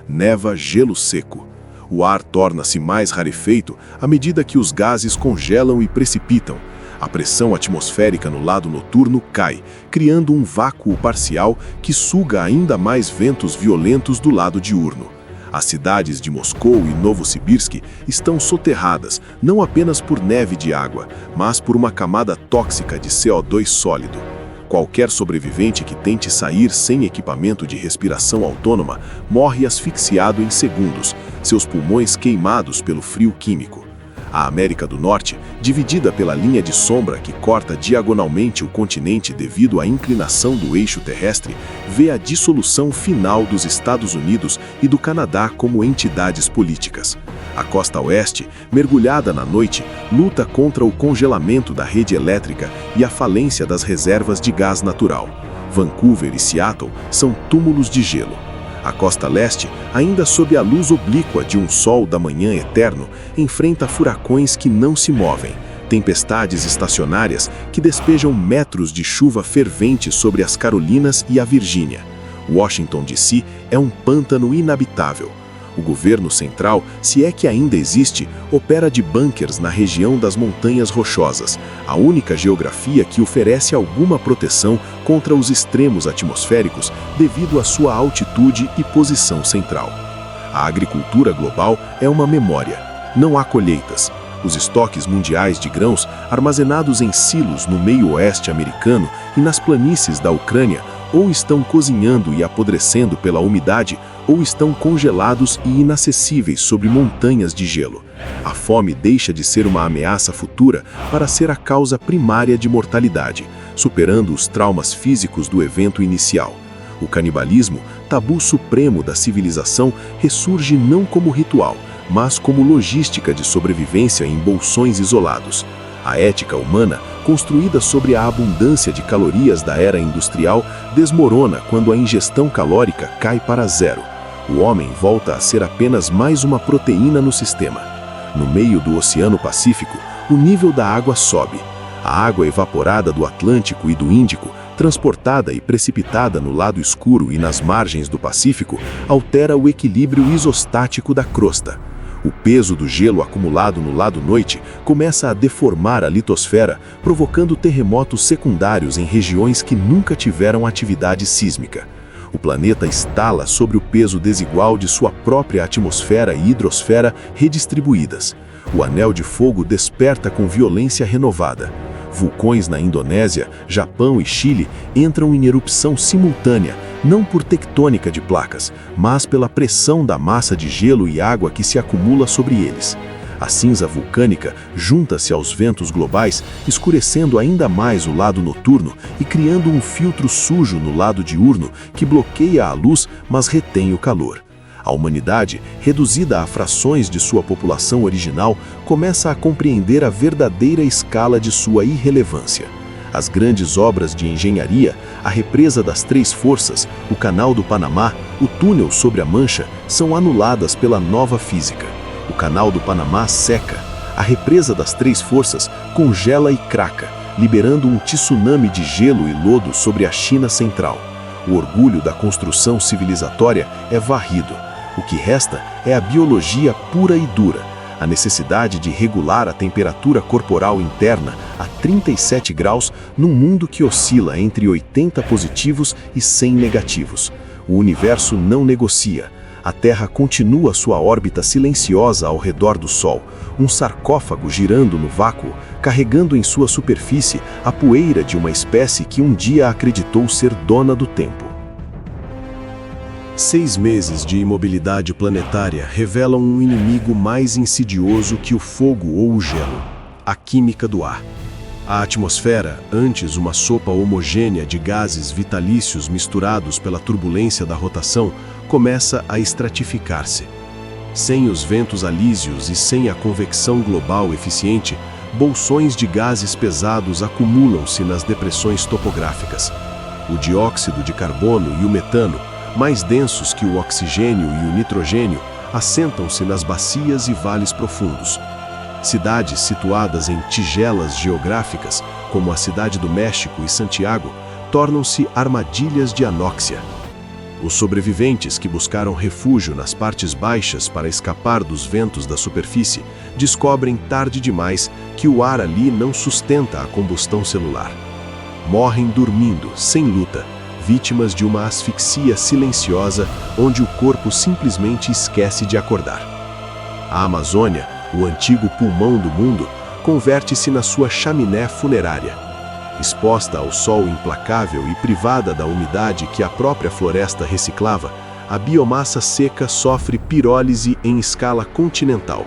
Neva gelo seco. O ar torna-se mais rarefeito à medida que os gases congelam e precipitam. A pressão atmosférica no lado noturno cai, criando um vácuo parcial que suga ainda mais ventos violentos do lado diurno. As cidades de Moscou e Novosibirsk estão soterradas não apenas por neve de água, mas por uma camada tóxica de CO2 sólido. Qualquer sobrevivente que tente sair sem equipamento de respiração autônoma morre asfixiado em segundos, seus pulmões queimados pelo frio químico. A América do Norte, dividida pela linha de sombra que corta diagonalmente o continente devido à inclinação do eixo terrestre, vê a dissolução final dos Estados Unidos e do Canadá como entidades políticas. A costa oeste, mergulhada na noite, luta contra o congelamento da rede elétrica e a falência das reservas de gás natural. Vancouver e Seattle são túmulos de gelo. A costa leste, ainda sob a luz oblíqua de um sol da manhã eterno, enfrenta furacões que não se movem, tempestades estacionárias que despejam metros de chuva fervente sobre as Carolinas e a Virgínia. Washington, D.C. é um pântano inabitável. O governo central, se é que ainda existe, opera de bunkers na região das Montanhas Rochosas, a única geografia que oferece alguma proteção contra os extremos atmosféricos devido à sua altitude e posição central. A agricultura global é uma memória. Não há colheitas. Os estoques mundiais de grãos, armazenados em silos no meio oeste americano e nas planícies da Ucrânia, ou estão cozinhando e apodrecendo pela umidade, ou estão congelados e inacessíveis sobre montanhas de gelo. A fome deixa de ser uma ameaça futura para ser a causa primária de mortalidade, superando os traumas físicos do evento inicial. O canibalismo, tabu supremo da civilização, ressurge não como ritual, mas como logística de sobrevivência em bolsões isolados. A ética humana, construída sobre a abundância de calorias da era industrial, desmorona quando a ingestão calórica cai para zero. O homem volta a ser apenas mais uma proteína no sistema. No meio do Oceano Pacífico, o nível da água sobe. A água evaporada do Atlântico e do Índico, transportada e precipitada no lado escuro e nas margens do Pacífico, altera o equilíbrio isostático da crosta. O peso do gelo acumulado no lado noite começa a deformar a litosfera, provocando terremotos secundários em regiões que nunca tiveram atividade sísmica. O planeta estala sobre o peso desigual de sua própria atmosfera e hidrosfera redistribuídas. O anel de fogo desperta com violência renovada. Vulcões na Indonésia, Japão e Chile entram em erupção simultânea, não por tectônica de placas, mas pela pressão da massa de gelo e água que se acumula sobre eles. A cinza vulcânica junta-se aos ventos globais, escurecendo ainda mais o lado noturno e criando um filtro sujo no lado diurno que bloqueia a luz, mas retém o calor. A humanidade, reduzida a frações de sua população original, começa a compreender a verdadeira escala de sua irrelevância. As grandes obras de engenharia, a represa das Três Forças, o Canal do Panamá, o túnel sobre a Mancha, são anuladas pela nova física. O Canal do Panamá seca, a represa das Três Forças congela e craca, liberando um tsunami de gelo e lodo sobre a China central. O orgulho da construção civilizatória é varrido. O que resta é a biologia pura e dura, a necessidade de regular a temperatura corporal interna a 37 graus num mundo que oscila entre 80 positivos e 100 negativos. O universo não negocia. A Terra continua sua órbita silenciosa ao redor do Sol, um sarcófago girando no vácuo, carregando em sua superfície a poeira de uma espécie que um dia acreditou ser dona do tempo. 6 meses de imobilidade planetária revelam um inimigo mais insidioso que o fogo ou o gelo: a química do ar. A atmosfera, antes uma sopa homogênea de gases vitalícios misturados pela turbulência da rotação, começa a estratificar-se. Sem os ventos alísios e sem a convecção global eficiente, bolsões de gases pesados acumulam-se nas depressões topográficas. O dióxido de carbono e o metano, mais densos que o oxigênio e o nitrogênio, assentam-se nas bacias e vales profundos. Cidades situadas em tigelas geográficas, como a Cidade do México e Santiago, tornam-se armadilhas de anóxia. Os sobreviventes que buscaram refúgio nas partes baixas para escapar dos ventos da superfície descobrem tarde demais que o ar ali não sustenta a combustão celular. Morrem dormindo, sem luta, vítimas de uma asfixia silenciosa onde o corpo simplesmente esquece de acordar. A Amazônia, o antigo pulmão do mundo, converte-se na sua chaminé funerária. Exposta ao sol implacável e privada da umidade que a própria floresta reciclava, a biomassa seca sofre pirólise em escala continental.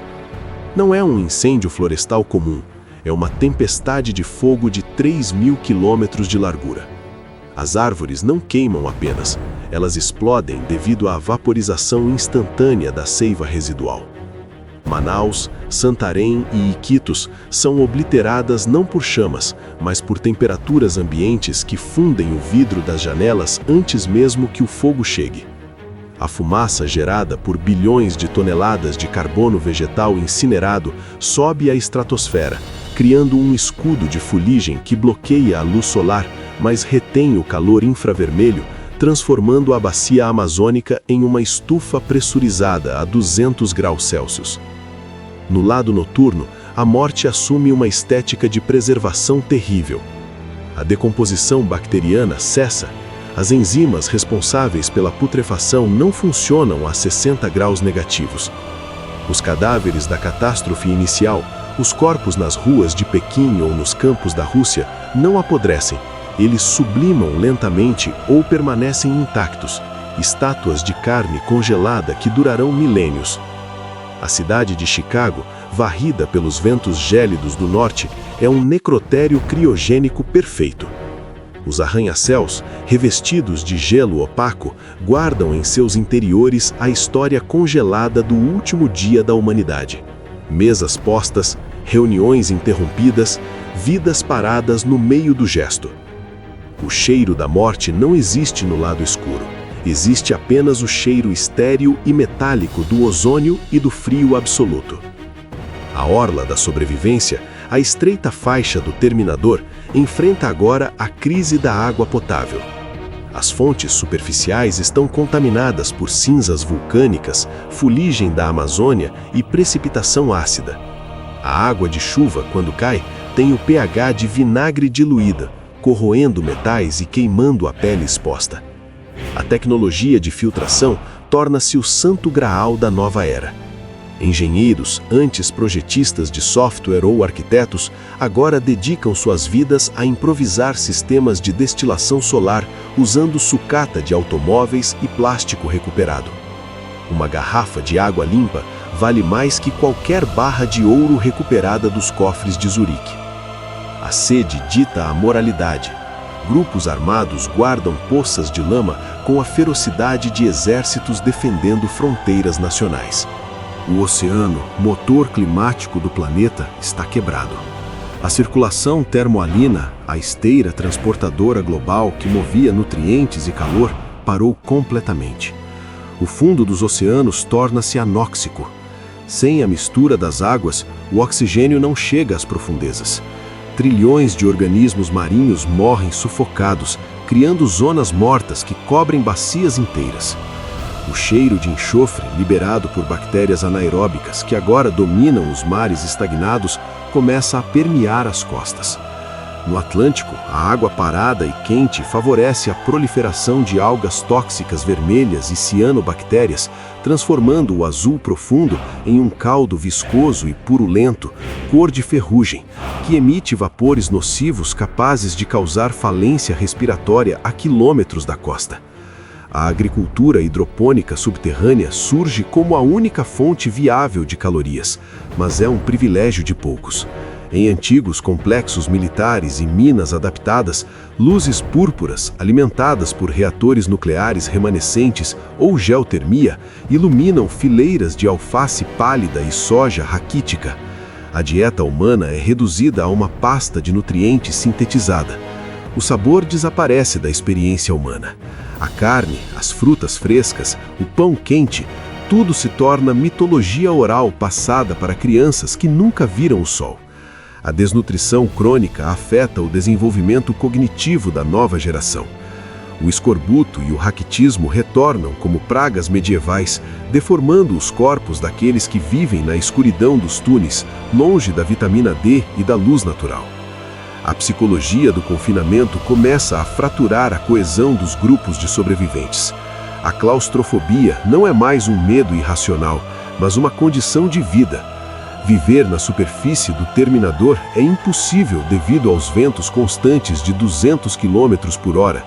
Não é um incêndio florestal comum, é uma tempestade de fogo de 3.000 quilômetros de largura. As árvores não queimam apenas, elas explodem devido à vaporização instantânea da seiva residual. Manaus, Santarém e Iquitos são obliteradas não por chamas, mas por temperaturas ambientes que fundem o vidro das janelas antes mesmo que o fogo chegue. A fumaça gerada por bilhões de toneladas de carbono vegetal incinerado sobe à estratosfera, criando um escudo de fuligem que bloqueia a luz solar, mas retém o calor infravermelho, transformando a bacia amazônica em uma estufa pressurizada a 200 graus Celsius. No lado noturno, a morte assume uma estética de preservação terrível. A decomposição bacteriana cessa, as enzimas responsáveis pela putrefação não funcionam a 60 graus negativos. Os cadáveres da catástrofe inicial, os corpos nas ruas de Pequim ou nos campos da Rússia, não apodrecem. Eles sublimam lentamente ou permanecem intactos, estátuas de carne congelada que durarão milênios. A cidade de Chicago, varrida pelos ventos gélidos do norte, é um necrotério criogênico perfeito. Os arranha-céus, revestidos de gelo opaco, guardam em seus interiores a história congelada do último dia da humanidade. Mesas postas, reuniões interrompidas, vidas paradas no meio do gesto. O cheiro da morte não existe no lado escuro. Existe apenas o cheiro estéril e metálico do ozônio e do frio absoluto. A orla da sobrevivência, a estreita faixa do Terminador, enfrenta agora a crise da água potável. As fontes superficiais estão contaminadas por cinzas vulcânicas, fuligem da Amazônia e precipitação ácida. A água de chuva, quando cai, tem o pH de vinagre diluído, corroendo metais e queimando a pele exposta. A tecnologia de filtração torna-se o santo graal da nova era. Engenheiros, antes projetistas de software ou arquitetos, agora dedicam suas vidas a improvisar sistemas de destilação solar usando sucata de automóveis e plástico recuperado. Uma garrafa de água limpa vale mais que qualquer barra de ouro recuperada dos cofres de Zurique. A sede dita a moralidade. Grupos armados guardam poças de lama com a ferocidade de exércitos defendendo fronteiras nacionais. O oceano, motor climático do planeta, está quebrado. A circulação termoalina, a esteira transportadora global que movia nutrientes e calor, parou completamente. O fundo dos oceanos torna-se anóxico. Sem a mistura das águas, o oxigênio não chega às profundezas. Trilhões de organismos marinhos morrem sufocados, criando zonas mortas que cobrem bacias inteiras. O cheiro de enxofre, liberado por bactérias anaeróbicas que agora dominam os mares estagnados, começa a permear as costas. No Atlântico, a água parada e quente favorece a proliferação de algas tóxicas vermelhas e cianobactérias, transformando o azul profundo em um caldo viscoso e purulento, cor de ferrugem, que emite vapores nocivos capazes de causar falência respiratória a quilômetros da costa. A agricultura hidropônica subterrânea surge como a única fonte viável de calorias, mas é um privilégio de poucos. Em antigos complexos militares e minas adaptadas, luzes púrpuras, alimentadas por reatores nucleares remanescentes ou geotermia, iluminam fileiras de alface pálida e soja raquítica. A dieta humana é reduzida a uma pasta de nutrientes sintetizada. O sabor desaparece da experiência humana. A carne, as frutas frescas, o pão quente, tudo se torna mitologia oral passada para crianças que nunca viram o sol. A desnutrição crônica afeta o desenvolvimento cognitivo da nova geração. O escorbuto e o raquitismo retornam como pragas medievais, deformando os corpos daqueles que vivem na escuridão dos túneis, longe da vitamina D e da luz natural. A psicologia do confinamento começa a fraturar a coesão dos grupos de sobreviventes. A claustrofobia não é mais um medo irracional, mas uma condição de vida. Viver na superfície do Terminador é impossível devido aos ventos constantes de 200 km por hora.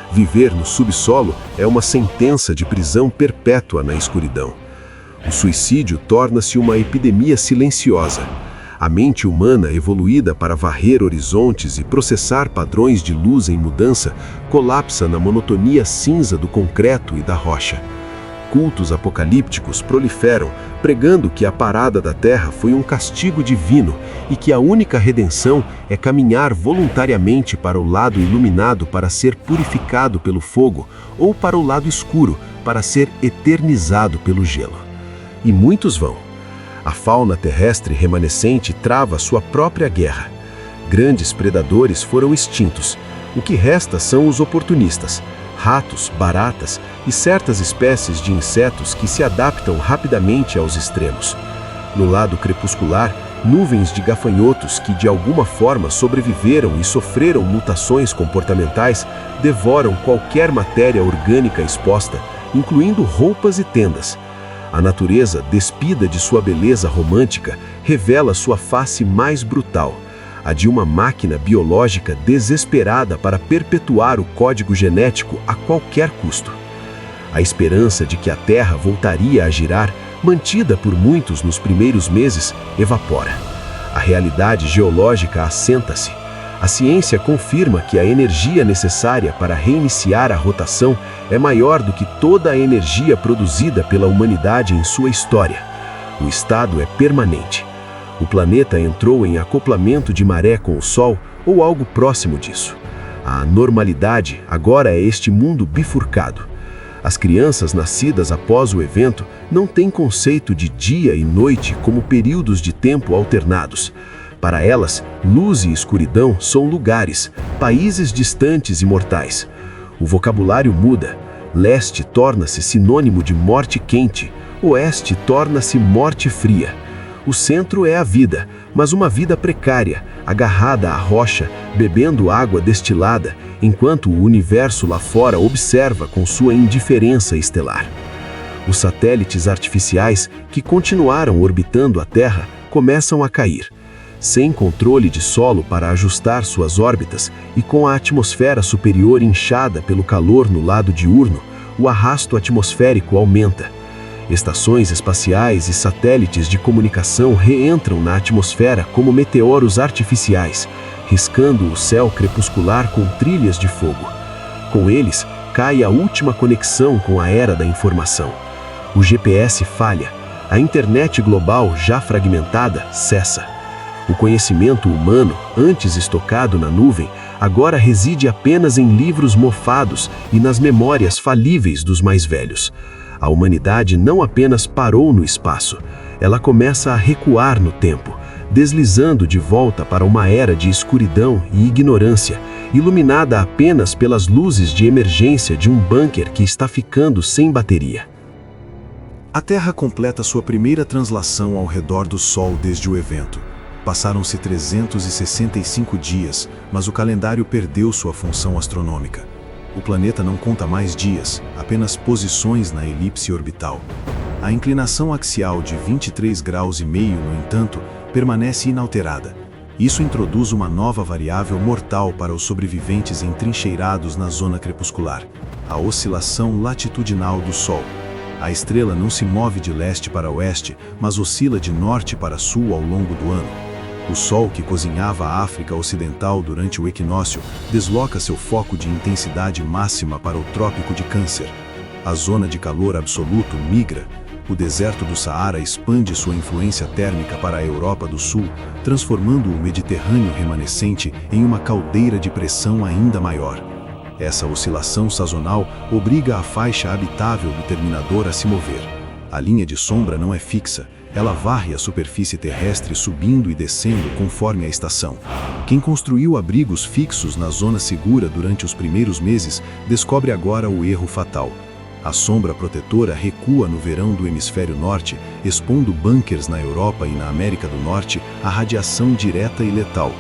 Viver no subsolo é uma sentença de prisão perpétua na escuridão. O suicídio torna-se uma epidemia silenciosa. A mente humana, evoluída para varrer horizontes e processar padrões de luz em mudança, colapsa na monotonia cinza do concreto e da rocha. Cultos apocalípticos proliferam, pregando que a parada da Terra foi um castigo divino e que a única redenção é caminhar voluntariamente para o lado iluminado para ser purificado pelo fogo ou para o lado escuro para ser eternizado pelo gelo. E muitos vão. A fauna terrestre remanescente trava sua própria guerra. Grandes predadores foram extintos. O que resta são os oportunistas. Ratos, baratas e certas espécies de insetos que se adaptam rapidamente aos extremos. No lado crepuscular, nuvens de gafanhotos que de alguma forma sobreviveram e sofreram mutações comportamentais devoram qualquer matéria orgânica exposta, incluindo roupas e tendas. A natureza, despida de sua beleza romântica, revela sua face mais brutal, a de uma máquina biológica desesperada para perpetuar o código genético a qualquer custo. A esperança de que a Terra voltaria a girar, mantida por muitos nos primeiros meses, evapora. A realidade geológica assenta-se. A ciência confirma que a energia necessária para reiniciar a rotação é maior do que toda a energia produzida pela humanidade em sua história. O estado é permanente. O planeta entrou em acoplamento de maré com o Sol ou algo próximo disso. A normalidade agora é este mundo bifurcado. As crianças nascidas após o evento não têm conceito de dia e noite como períodos de tempo alternados. Para elas, luz e escuridão são lugares, países distantes e mortais. O vocabulário muda. Leste torna-se sinônimo de morte quente, oeste torna-se morte fria. O centro é a vida, mas uma vida precária, agarrada à rocha, bebendo água destilada, enquanto o universo lá fora observa com sua indiferença estelar. Os satélites artificiais, que continuaram orbitando a Terra, começam a cair. Sem controle de solo para ajustar suas órbitas e com a atmosfera superior inchada pelo calor no lado diurno, o arrasto atmosférico aumenta. Estações espaciais e satélites de comunicação reentram na atmosfera como meteoros artificiais, riscando o céu crepuscular com trilhas de fogo. Com eles, cai a última conexão com a era da informação. O GPS falha, a internet global, já fragmentada, cessa. O conhecimento humano, antes estocado na nuvem, agora reside apenas em livros mofados e nas memórias falíveis dos mais velhos. A humanidade não apenas parou no espaço, ela começa a recuar no tempo, deslizando de volta para uma era de escuridão e ignorância, iluminada apenas pelas luzes de emergência de um bunker que está ficando sem bateria. A Terra completa sua primeira translação ao redor do Sol desde o evento. Passaram-se 365 dias, mas o calendário perdeu sua função astronômica. O planeta não conta mais dias, apenas posições na elipse orbital. A inclinação axial de 23,5 graus, no entanto, permanece inalterada. Isso introduz uma nova variável mortal para os sobreviventes entrincheirados na zona crepuscular: a oscilação latitudinal do Sol. A estrela não se move de leste para oeste, mas oscila de norte para sul ao longo do ano. O Sol, que cozinhava a África Ocidental durante o equinócio, desloca seu foco de intensidade máxima para o Trópico de Câncer. A zona de calor absoluto migra. O deserto do Saara expande sua influência térmica para a Europa do Sul, transformando o Mediterrâneo remanescente em uma caldeira de pressão ainda maior. Essa oscilação sazonal obriga a faixa habitável do terminador a se mover. A linha de sombra não é fixa. Ela varre a superfície terrestre subindo e descendo conforme a estação. Quem construiu abrigos fixos na zona segura durante os primeiros meses descobre agora o erro fatal. A sombra protetora recua no verão do hemisfério norte, expondo bunkers na Europa e na América do Norte à radiação direta e letal.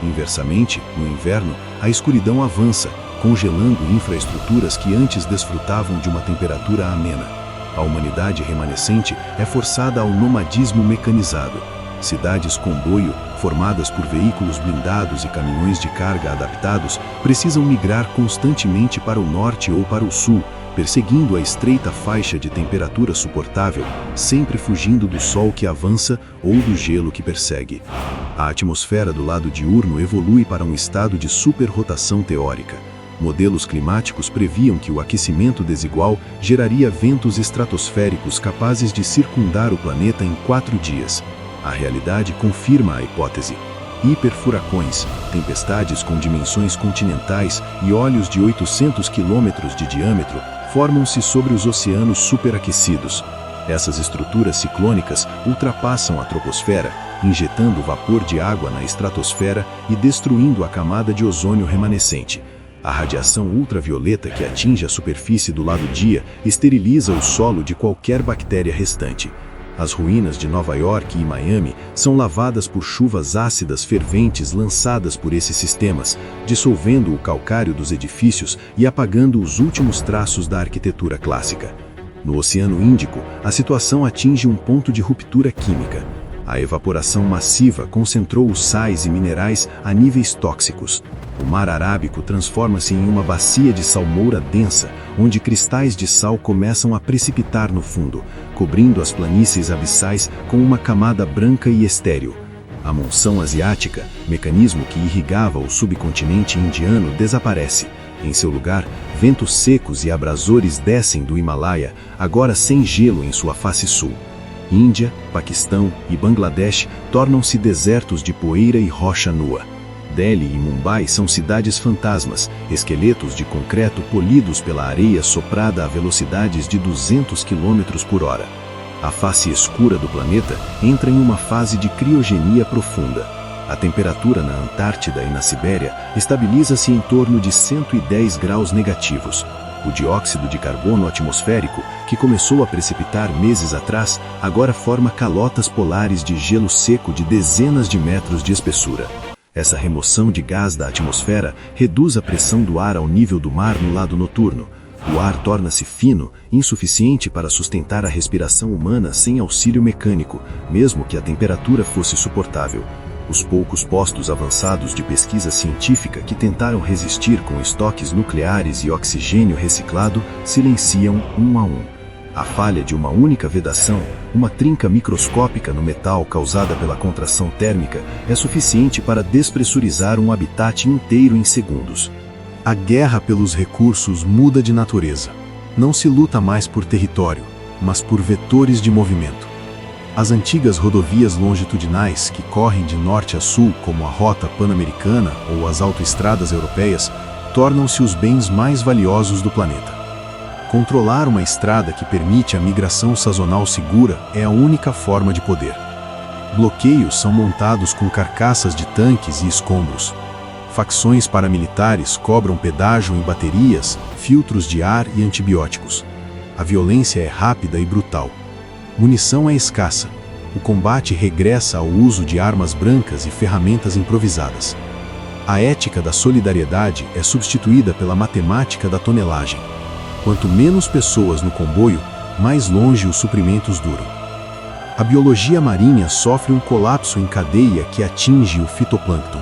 Inversamente, no inverno, a escuridão avança, congelando infraestruturas que antes desfrutavam de uma temperatura amena. A humanidade remanescente é forçada ao nomadismo mecanizado. Cidades-comboio, formadas por veículos blindados e caminhões de carga adaptados, precisam migrar constantemente para o norte ou para o sul, perseguindo a estreita faixa de temperatura suportável, sempre fugindo do sol que avança ou do gelo que persegue. A atmosfera do lado diurno evolui para um estado de superrotação teórica. Modelos climáticos previam que o aquecimento desigual geraria ventos estratosféricos capazes de circundar o planeta em 4 dias. A realidade confirma a hipótese. Hiperfuracões, tempestades com dimensões continentais e olhos de 800 quilômetros de diâmetro formam-se sobre os oceanos superaquecidos. Essas estruturas ciclônicas ultrapassam a troposfera, injetando vapor de água na estratosfera e destruindo a camada de ozônio remanescente. A radiação ultravioleta que atinge a superfície do lado dia esteriliza o solo de qualquer bactéria restante. As ruínas de Nova York e Miami são lavadas por chuvas ácidas ferventes lançadas por esses sistemas, dissolvendo o calcário dos edifícios e apagando os últimos traços da arquitetura clássica. No Oceano Índico, a situação atinge um ponto de ruptura química. A evaporação massiva concentrou os sais e minerais a níveis tóxicos. O Mar Arábico transforma-se em uma bacia de salmoura densa, onde cristais de sal começam a precipitar no fundo, cobrindo as planícies abissais com uma camada branca e estéril. A monção asiática, mecanismo que irrigava o subcontinente indiano, desaparece. Em seu lugar, ventos secos e abrasores descem do Himalaia, agora sem gelo em sua face sul. Índia, Paquistão e Bangladesh tornam-se desertos de poeira e rocha nua. Delhi e Mumbai são cidades fantasmas, esqueletos de concreto polidos pela areia soprada a velocidades de 200 km por hora. A face escura do planeta entra em uma fase de criogenia profunda. A temperatura na Antártida e na Sibéria estabiliza-se em torno de 110 graus negativos. O dióxido de carbono atmosférico, que começou a precipitar meses atrás, agora forma calotas polares de gelo seco de dezenas de metros de espessura. Essa remoção de gás da atmosfera reduz a pressão do ar ao nível do mar no lado noturno. O ar torna-se fino, insuficiente para sustentar a respiração humana sem auxílio mecânico, mesmo que a temperatura fosse suportável. Os poucos postos avançados de pesquisa científica que tentaram resistir com estoques nucleares e oxigênio reciclado silenciam um a um. A falha de uma única vedação, uma trinca microscópica no metal causada pela contração térmica, é suficiente para despressurizar um habitat inteiro em segundos. A guerra pelos recursos muda de natureza. Não se luta mais por território, mas por vetores de movimento. As antigas rodovias longitudinais, que correm de norte a sul como a Rota Pan-Americana ou as autoestradas europeias, tornam-se os bens mais valiosos do planeta. Controlar uma estrada que permite a migração sazonal segura é a única forma de poder. Bloqueios são montados com carcaças de tanques e escombros. Facções paramilitares cobram pedágio em baterias, filtros de ar e antibióticos. A violência é rápida e brutal. Munição é escassa. O combate regressa ao uso de armas brancas e ferramentas improvisadas. A ética da solidariedade é substituída pela matemática da tonelagem. Quanto menos pessoas no comboio, mais longe os suprimentos duram. A biologia marinha sofre um colapso em cadeia que atinge o fitoplâncton.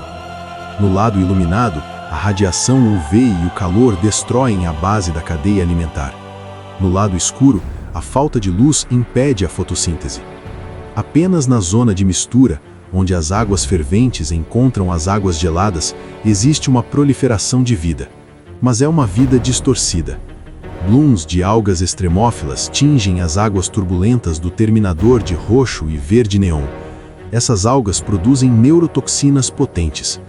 No lado iluminado, a radiação UV e o calor destroem a base da cadeia alimentar. No lado escuro, a falta de luz impede a fotossíntese. Apenas na zona de mistura, onde as águas ferventes encontram as águas geladas, existe uma proliferação de vida. Mas é uma vida distorcida. Blooms de algas extremófilas tingem as águas turbulentas do terminador de roxo e verde neon. Essas algas produzem neurotoxinas potentes.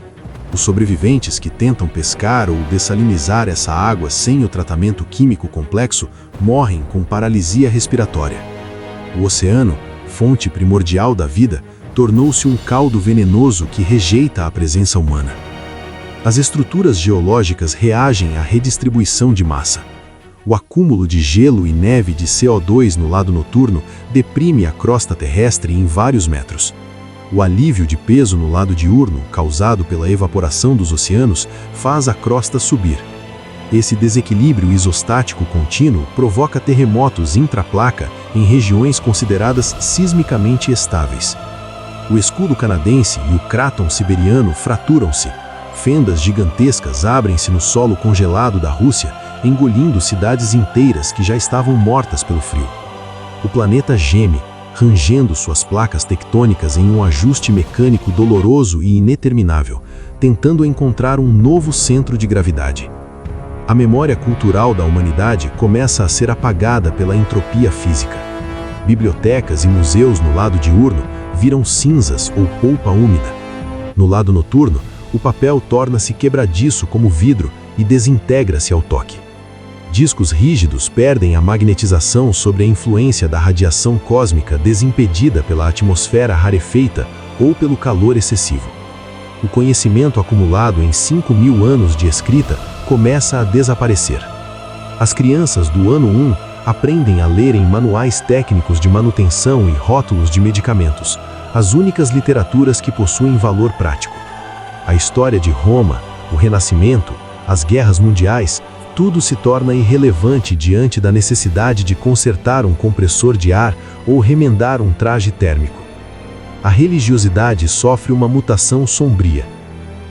Os sobreviventes que tentam pescar ou dessalinizar essa água sem o tratamento químico complexo morrem com paralisia respiratória. O oceano, fonte primordial da vida, tornou-se um caldo venenoso que rejeita a presença humana. As estruturas geológicas reagem à redistribuição de massa. O acúmulo de gelo e neve de CO2 no lado noturno deprime a crosta terrestre em vários metros. O alívio de peso no lado diurno, causado pela evaporação dos oceanos, faz a crosta subir. Esse desequilíbrio isostático contínuo provoca terremotos intraplaca em regiões consideradas sismicamente estáveis. O escudo canadense e o cráton siberiano fraturam-se. Fendas gigantescas abrem-se no solo congelado da Rússia, engolindo cidades inteiras que já estavam mortas pelo frio. O planeta geme, rangendo suas placas tectônicas em um ajuste mecânico doloroso e ineterminável, tentando encontrar um novo centro de gravidade. A memória cultural da humanidade começa a ser apagada pela entropia física. Bibliotecas e museus no lado diurno viram cinzas ou polpa úmida. No lado noturno, o papel torna-se quebradiço como vidro e desintegra-se ao toque. Discos rígidos perdem a magnetização sob a influência da radiação cósmica desimpedida pela atmosfera rarefeita ou pelo calor excessivo. O conhecimento acumulado em 5.000 anos de escrita começa a desaparecer. As crianças do ano 1 aprendem a ler em manuais técnicos de manutenção e rótulos de medicamentos, as únicas literaturas que possuem valor prático. A história de Roma, o Renascimento, as guerras mundiais, tudo se torna irrelevante diante da necessidade de consertar um compressor de ar ou remendar um traje térmico. A religiosidade sofre uma mutação sombria.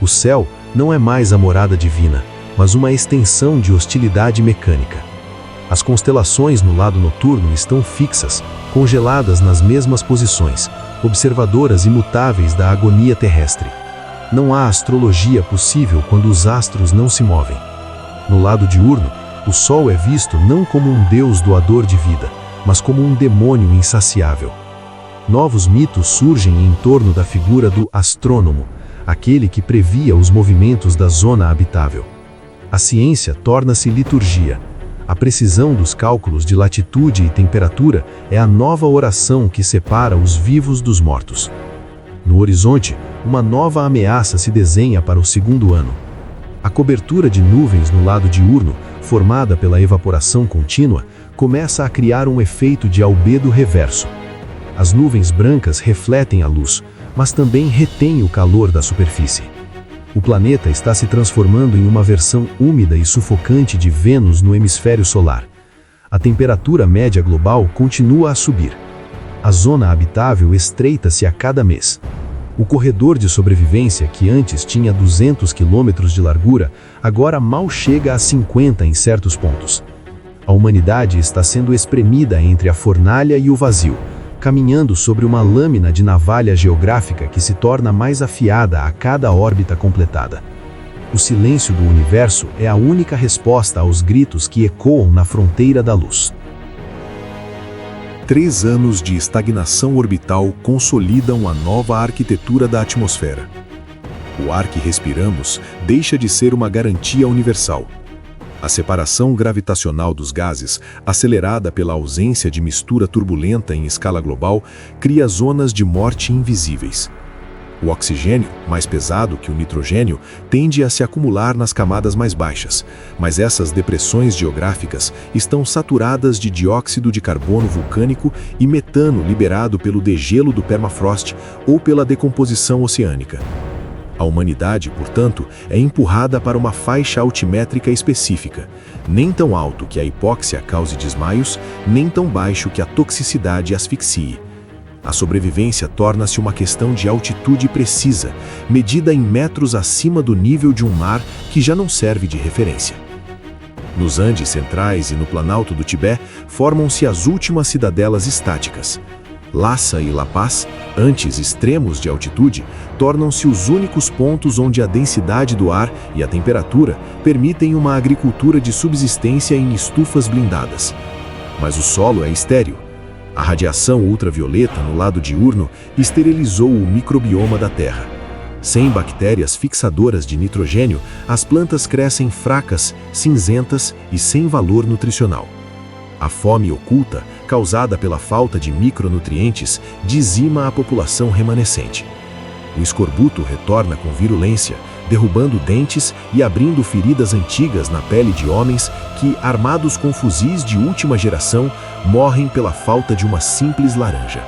O céu não é mais a morada divina, mas uma extensão de hostilidade mecânica. As constelações no lado noturno estão fixas, congeladas nas mesmas posições, observadoras imutáveis da agonia terrestre. Não há astrologia possível quando os astros não se movem. No lado diurno, o Sol é visto não como um deus doador de vida, mas como um demônio insaciável. Novos mitos surgem em torno da figura do astrônomo, aquele que previa os movimentos da zona habitável. A ciência torna-se liturgia. A precisão dos cálculos de latitude e temperatura é a nova oração que separa os vivos dos mortos. No horizonte, uma nova ameaça se desenha para o segundo ano. A cobertura de nuvens no lado diurno, formada pela evaporação contínua, começa a criar um efeito de albedo reverso. As nuvens brancas refletem a luz, mas também retêm o calor da superfície. O planeta está se transformando em uma versão úmida e sufocante de Vênus no hemisfério solar. A temperatura média global continua a subir. A zona habitável estreita-se a cada mês. O corredor de sobrevivência, que antes tinha 200 quilômetros de largura, agora mal chega a 50 em certos pontos. A humanidade está sendo espremida entre a fornalha e o vazio, caminhando sobre uma lâmina de navalha geográfica que se torna mais afiada a cada órbita completada. O silêncio do universo é a única resposta aos gritos que ecoam na fronteira da luz. 3 anos de estagnação orbital consolidam a nova arquitetura da atmosfera. O ar que respiramos deixa de ser uma garantia universal. A separação gravitacional dos gases, acelerada pela ausência de mistura turbulenta em escala global, cria zonas de morte invisíveis. O oxigênio, mais pesado que o nitrogênio, tende a se acumular nas camadas mais baixas, mas essas depressões geográficas estão saturadas de dióxido de carbono vulcânico e metano liberado pelo degelo do permafrost ou pela decomposição oceânica. A humanidade, portanto, é empurrada para uma faixa altimétrica específica, nem tão alto que a hipóxia cause desmaios, nem tão baixo que a toxicidade asfixie. A sobrevivência torna-se uma questão de altitude precisa, medida em metros acima do nível de um mar que já não serve de referência. Nos Andes centrais e no Planalto do Tibete, formam-se as últimas cidadelas estáticas. Lhasa e La Paz, antes extremos de altitude, tornam-se os únicos pontos onde a densidade do ar e a temperatura permitem uma agricultura de subsistência em estufas blindadas. Mas o solo é estéril. A radiação ultravioleta no lado diurno esterilizou o microbioma da Terra. Sem bactérias fixadoras de nitrogênio, as plantas crescem fracas, cinzentas e sem valor nutricional. A fome oculta, causada pela falta de micronutrientes, dizima a população remanescente. O escorbuto retorna com virulência, derrubando dentes e abrindo feridas antigas na pele de homens que, armados com fuzis de última geração, morrem pela falta de uma simples laranja.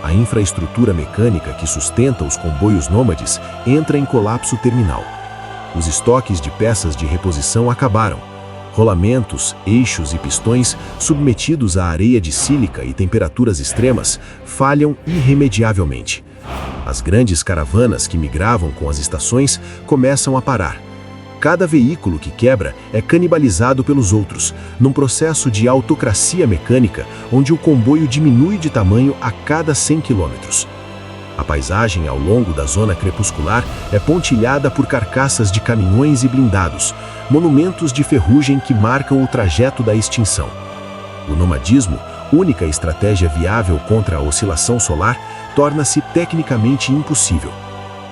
A infraestrutura mecânica que sustenta os comboios nômades entra em colapso terminal. Os estoques de peças de reposição acabaram. Rolamentos, eixos e pistões, submetidos à areia de sílica e temperaturas extremas, falham irremediavelmente. As grandes caravanas que migravam com as estações começam a parar. Cada veículo que quebra é canibalizado pelos outros, num processo de autocracia mecânica, onde o comboio diminui de tamanho a cada 100 quilômetros. A paisagem ao longo da zona crepuscular é pontilhada por carcaças de caminhões e blindados, monumentos de ferrugem que marcam o trajeto da extinção. O nomadismo, única estratégia viável contra a oscilação solar, torna-se tecnicamente impossível.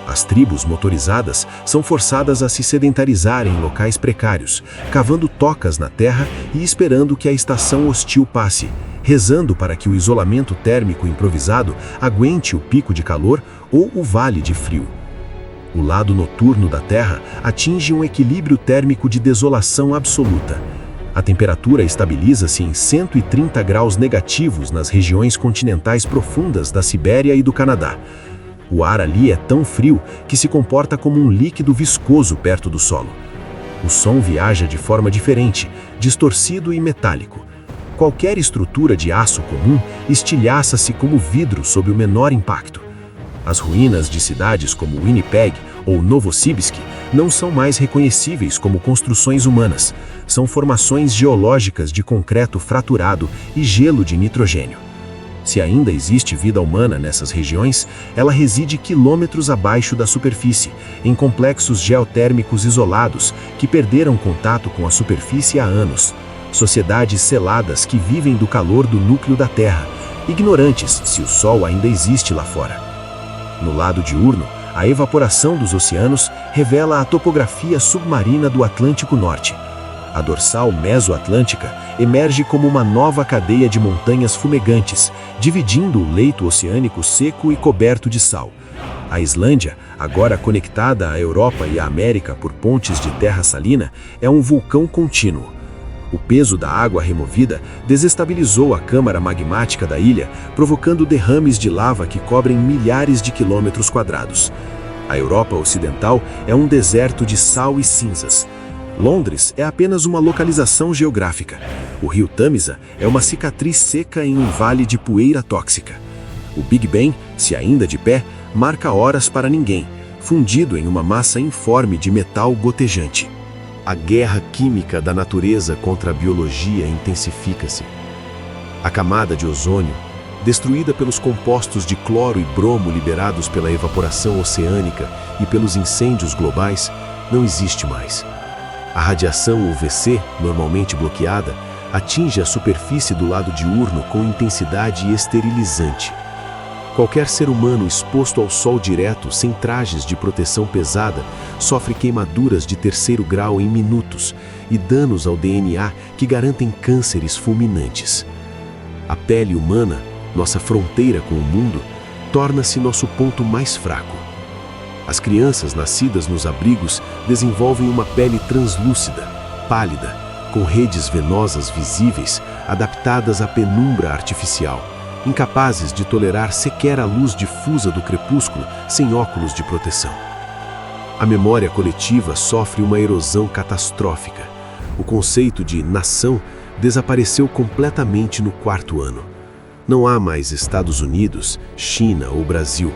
As tribos motorizadas são forçadas a se sedentarizar em locais precários, cavando tocas na terra e esperando que a estação hostil passe, rezando para que o isolamento térmico improvisado aguente o pico de calor ou o vale de frio. O lado noturno da Terra atinge um equilíbrio térmico de desolação absoluta. A temperatura estabiliza-se em 130 graus negativos nas regiões continentais profundas da Sibéria e do Canadá. O ar ali é tão frio que se comporta como um líquido viscoso perto do solo. O som viaja de forma diferente, distorcido e metálico. Qualquer estrutura de aço comum estilhaça-se como vidro sob o menor impacto. As ruínas de cidades como Winnipeg ou Novosibirsk não são mais reconhecíveis como construções humanas. São formações geológicas de concreto fraturado e gelo de nitrogênio. Se ainda existe vida humana nessas regiões, ela reside quilômetros abaixo da superfície, em complexos geotérmicos isolados que perderam contato com a superfície há anos. Sociedades seladas que vivem do calor do núcleo da Terra, ignorantes se o Sol ainda existe lá fora. No lado diurno, a evaporação dos oceanos revela a topografia submarina do Atlântico Norte. A dorsal mesoatlântica emerge como uma nova cadeia de montanhas fumegantes, dividindo o leito oceânico seco e coberto de sal. A Islândia, agora conectada à Europa e à América por pontes de terra salina, é um vulcão contínuo. O peso da água removida desestabilizou a câmara magmática da ilha, provocando derrames de lava que cobrem milhares de quilômetros quadrados. A Europa Ocidental é um deserto de sal e cinzas. Londres é apenas uma localização geográfica. O rio Tamisa é uma cicatriz seca em um vale de poeira tóxica. O Big Ben, se ainda de pé, marca horas para ninguém, fundido em uma massa informe de metal gotejante. A guerra química da natureza contra a biologia intensifica-se. A camada de ozônio, destruída pelos compostos de cloro e bromo liberados pela evaporação oceânica e pelos incêndios globais, não existe mais. A radiação UVC, normalmente bloqueada, atinge a superfície do lado diurno com intensidade esterilizante. Qualquer ser humano exposto ao sol direto, sem trajes de proteção pesada, sofre queimaduras de 3º grau em minutos e danos ao DNA que garantem cânceres fulminantes. A pele humana, nossa fronteira com o mundo, torna-se nosso ponto mais fraco. As crianças nascidas nos abrigos desenvolvem uma pele translúcida, pálida, com redes venosas visíveis adaptadas à penumbra artificial, incapazes de tolerar sequer a luz difusa do crepúsculo sem óculos de proteção. A memória coletiva sofre uma erosão catastrófica. O conceito de nação desapareceu completamente no 4º ano. Não há mais Estados Unidos, China ou Brasil.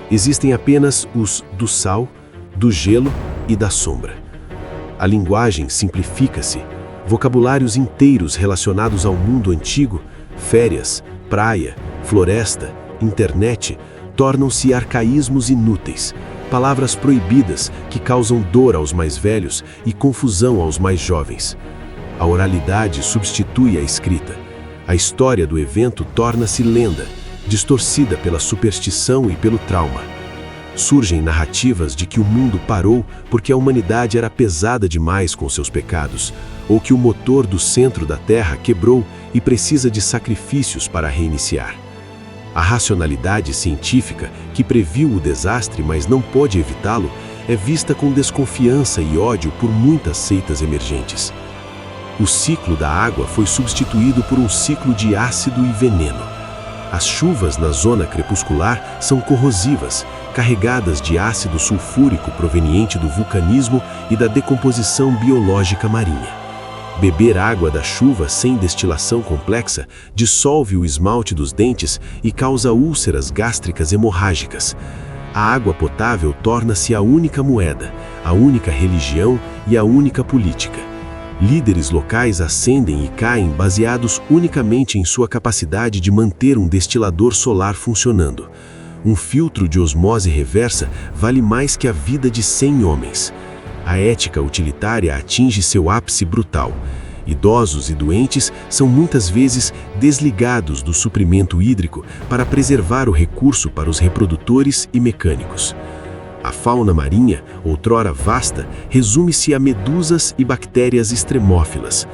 Existem apenas os do sal, do gelo e da sombra. A linguagem simplifica-se. Vocabulários inteiros relacionados ao mundo antigo, férias, praia, floresta, internet, tornam-se arcaísmos inúteis, palavras proibidas que causam dor aos mais velhos e confusão aos mais jovens. A oralidade substitui a escrita. A história do evento torna-se lenda, distorcida pela superstição e pelo trauma. Surgem narrativas de que o mundo parou porque a humanidade era pesada demais com seus pecados, ou que o motor do centro da Terra quebrou e precisa de sacrifícios para reiniciar. A racionalidade científica, que previu o desastre mas não pode evitá-lo, é vista com desconfiança e ódio por muitas seitas emergentes. O ciclo da água foi substituído por um ciclo de ácido e veneno. As chuvas na zona crepuscular são corrosivas, carregadas de ácido sulfúrico proveniente do vulcanismo e da decomposição biológica marinha. Beber água da chuva sem destilação complexa dissolve o esmalte dos dentes e causa úlceras gástricas hemorrágicas. A água potável torna-se a única moeda, a única religião e a única política. Líderes locais ascendem e caem baseados unicamente em sua capacidade de manter um destilador solar funcionando. Um filtro de osmose reversa vale mais que a vida de 100 homens. A ética utilitária atinge seu ápice brutal. Idosos e doentes são muitas vezes desligados do suprimento hídrico para preservar o recurso para os reprodutores e mecânicos. A fauna marinha, outrora vasta, resume-se a medusas e bactérias extremófilas.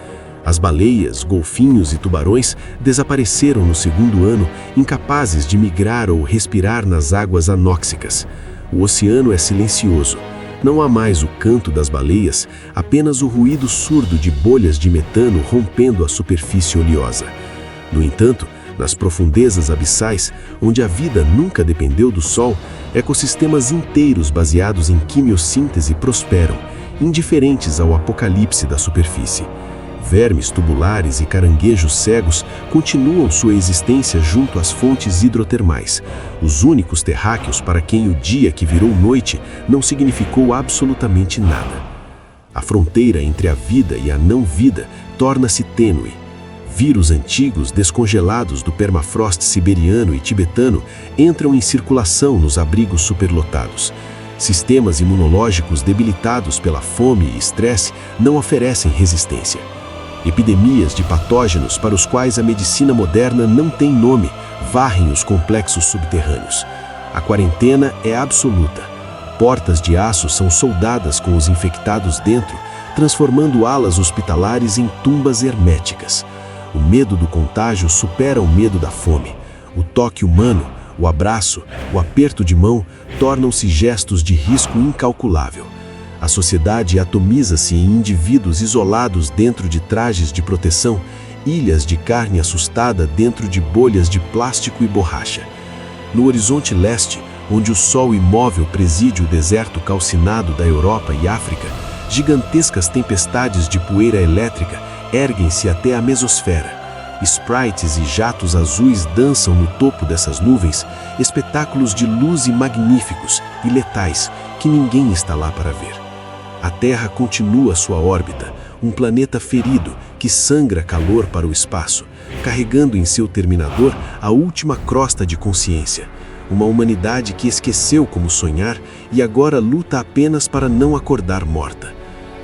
As baleias, golfinhos e tubarões desapareceram no 2º ano, incapazes de migrar ou respirar nas águas anóxicas. O oceano é silencioso. Não há mais o canto das baleias, apenas o ruído surdo de bolhas de metano rompendo a superfície oleosa. No entanto, nas profundezas abissais, onde a vida nunca dependeu do sol, ecossistemas inteiros baseados em quimiossíntese prosperam, indiferentes ao apocalipse da superfície. Vermes tubulares e caranguejos cegos continuam sua existência junto às fontes hidrotermais, os únicos terráqueos para quem o dia que virou noite não significou absolutamente nada. A fronteira entre a vida e a não-vida torna-se tênue. Vírus antigos descongelados do permafrost siberiano e tibetano entram em circulação nos abrigos superlotados. Sistemas imunológicos debilitados pela fome e estresse não oferecem resistência. Epidemias de patógenos para os quais a medicina moderna não tem nome varrem os complexos subterrâneos. A quarentena é absoluta. Portas de aço são soldadas com os infectados dentro, transformando alas hospitalares em tumbas herméticas. O medo do contágio supera o medo da fome. O toque humano, o abraço, o aperto de mão tornam-se gestos de risco incalculável. A sociedade atomiza-se em indivíduos isolados dentro de trajes de proteção, ilhas de carne assustada dentro de bolhas de plástico e borracha. No horizonte leste, onde o sol imóvel preside o deserto calcinado da Europa e África, gigantescas tempestades de poeira elétrica erguem-se até a mesosfera. Sprites e jatos azuis dançam no topo dessas nuvens, espetáculos de luz e magníficos e letais que ninguém está lá para ver. A Terra continua sua órbita, um planeta ferido que sangra calor para o espaço, carregando em seu terminador a última crosta de consciência. Uma humanidade que esqueceu como sonhar e agora luta apenas para não acordar morta.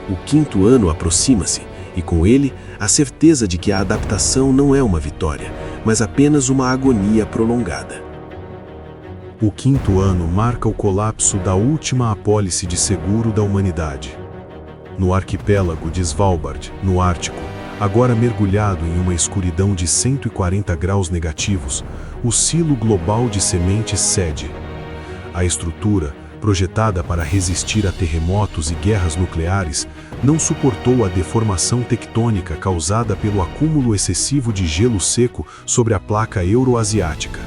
O 5º ano aproxima-se, e com ele, a certeza de que a adaptação não é uma vitória, mas apenas uma agonia prolongada. O 5º ano marca o colapso da última apólice de seguro da humanidade. No arquipélago de Svalbard, no Ártico, agora mergulhado em uma escuridão de 140 graus negativos, o silo global de sementes cede. A estrutura, projetada para resistir a terremotos e guerras nucleares, não suportou a deformação tectônica causada pelo acúmulo excessivo de gelo seco sobre a placa euroasiática.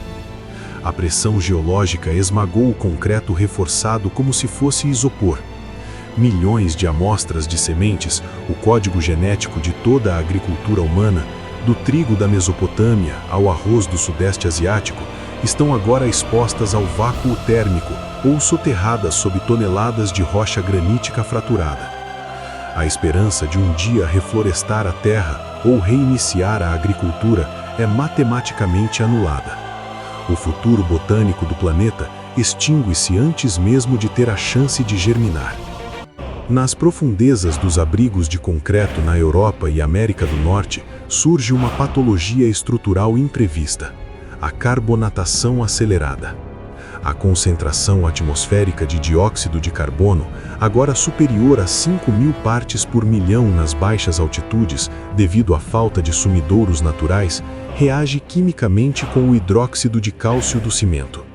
A pressão geológica esmagou o concreto reforçado como se fosse isopor. Milhões de amostras de sementes, o código genético de toda a agricultura humana, do trigo da Mesopotâmia ao arroz do Sudeste Asiático, estão agora expostas ao vácuo térmico ou soterradas sob toneladas de rocha granítica fraturada. A esperança de um dia reflorestar a terra ou reiniciar a agricultura é matematicamente anulada. O futuro botânico do planeta extingue-se antes mesmo de ter a chance de germinar. Nas profundezas dos abrigos de concreto na Europa e América do Norte, surge uma patologia estrutural imprevista: a carbonatação acelerada. A concentração atmosférica de dióxido de carbono, agora superior a 5.000 partes por milhão nas baixas altitudes devido à falta de sumidouros naturais, reage quimicamente com o hidróxido de cálcio do cimento.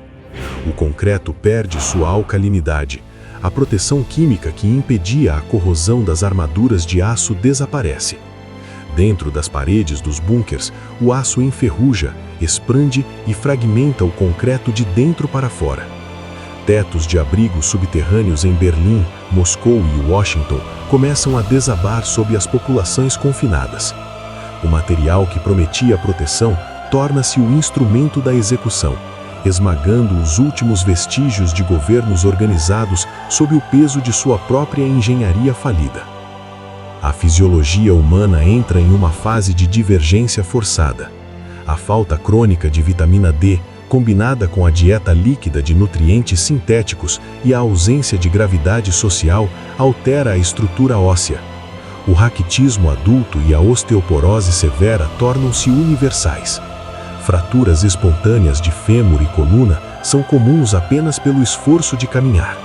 O concreto perde sua alcalinidade. A proteção química que impedia a corrosão das armaduras de aço desaparece. Dentro das paredes dos bunkers, o aço enferruja, esprande e fragmenta o concreto de dentro para fora. Tetos de abrigos subterrâneos em Berlim, Moscou e Washington começam a desabar sob as populações confinadas. O material que prometia proteção torna-se o instrumento da execução, esmagando os últimos vestígios de governos organizados sob o peso de sua própria engenharia falida. A fisiologia humana entra em uma fase de divergência forçada. A falta crônica de vitamina D, combinada com a dieta líquida de nutrientes sintéticos e a ausência de gravidade social, altera a estrutura óssea. O raquitismo adulto e a osteoporose severa tornam-se universais. Fraturas espontâneas de fêmur e coluna são comuns apenas pelo esforço de caminhar.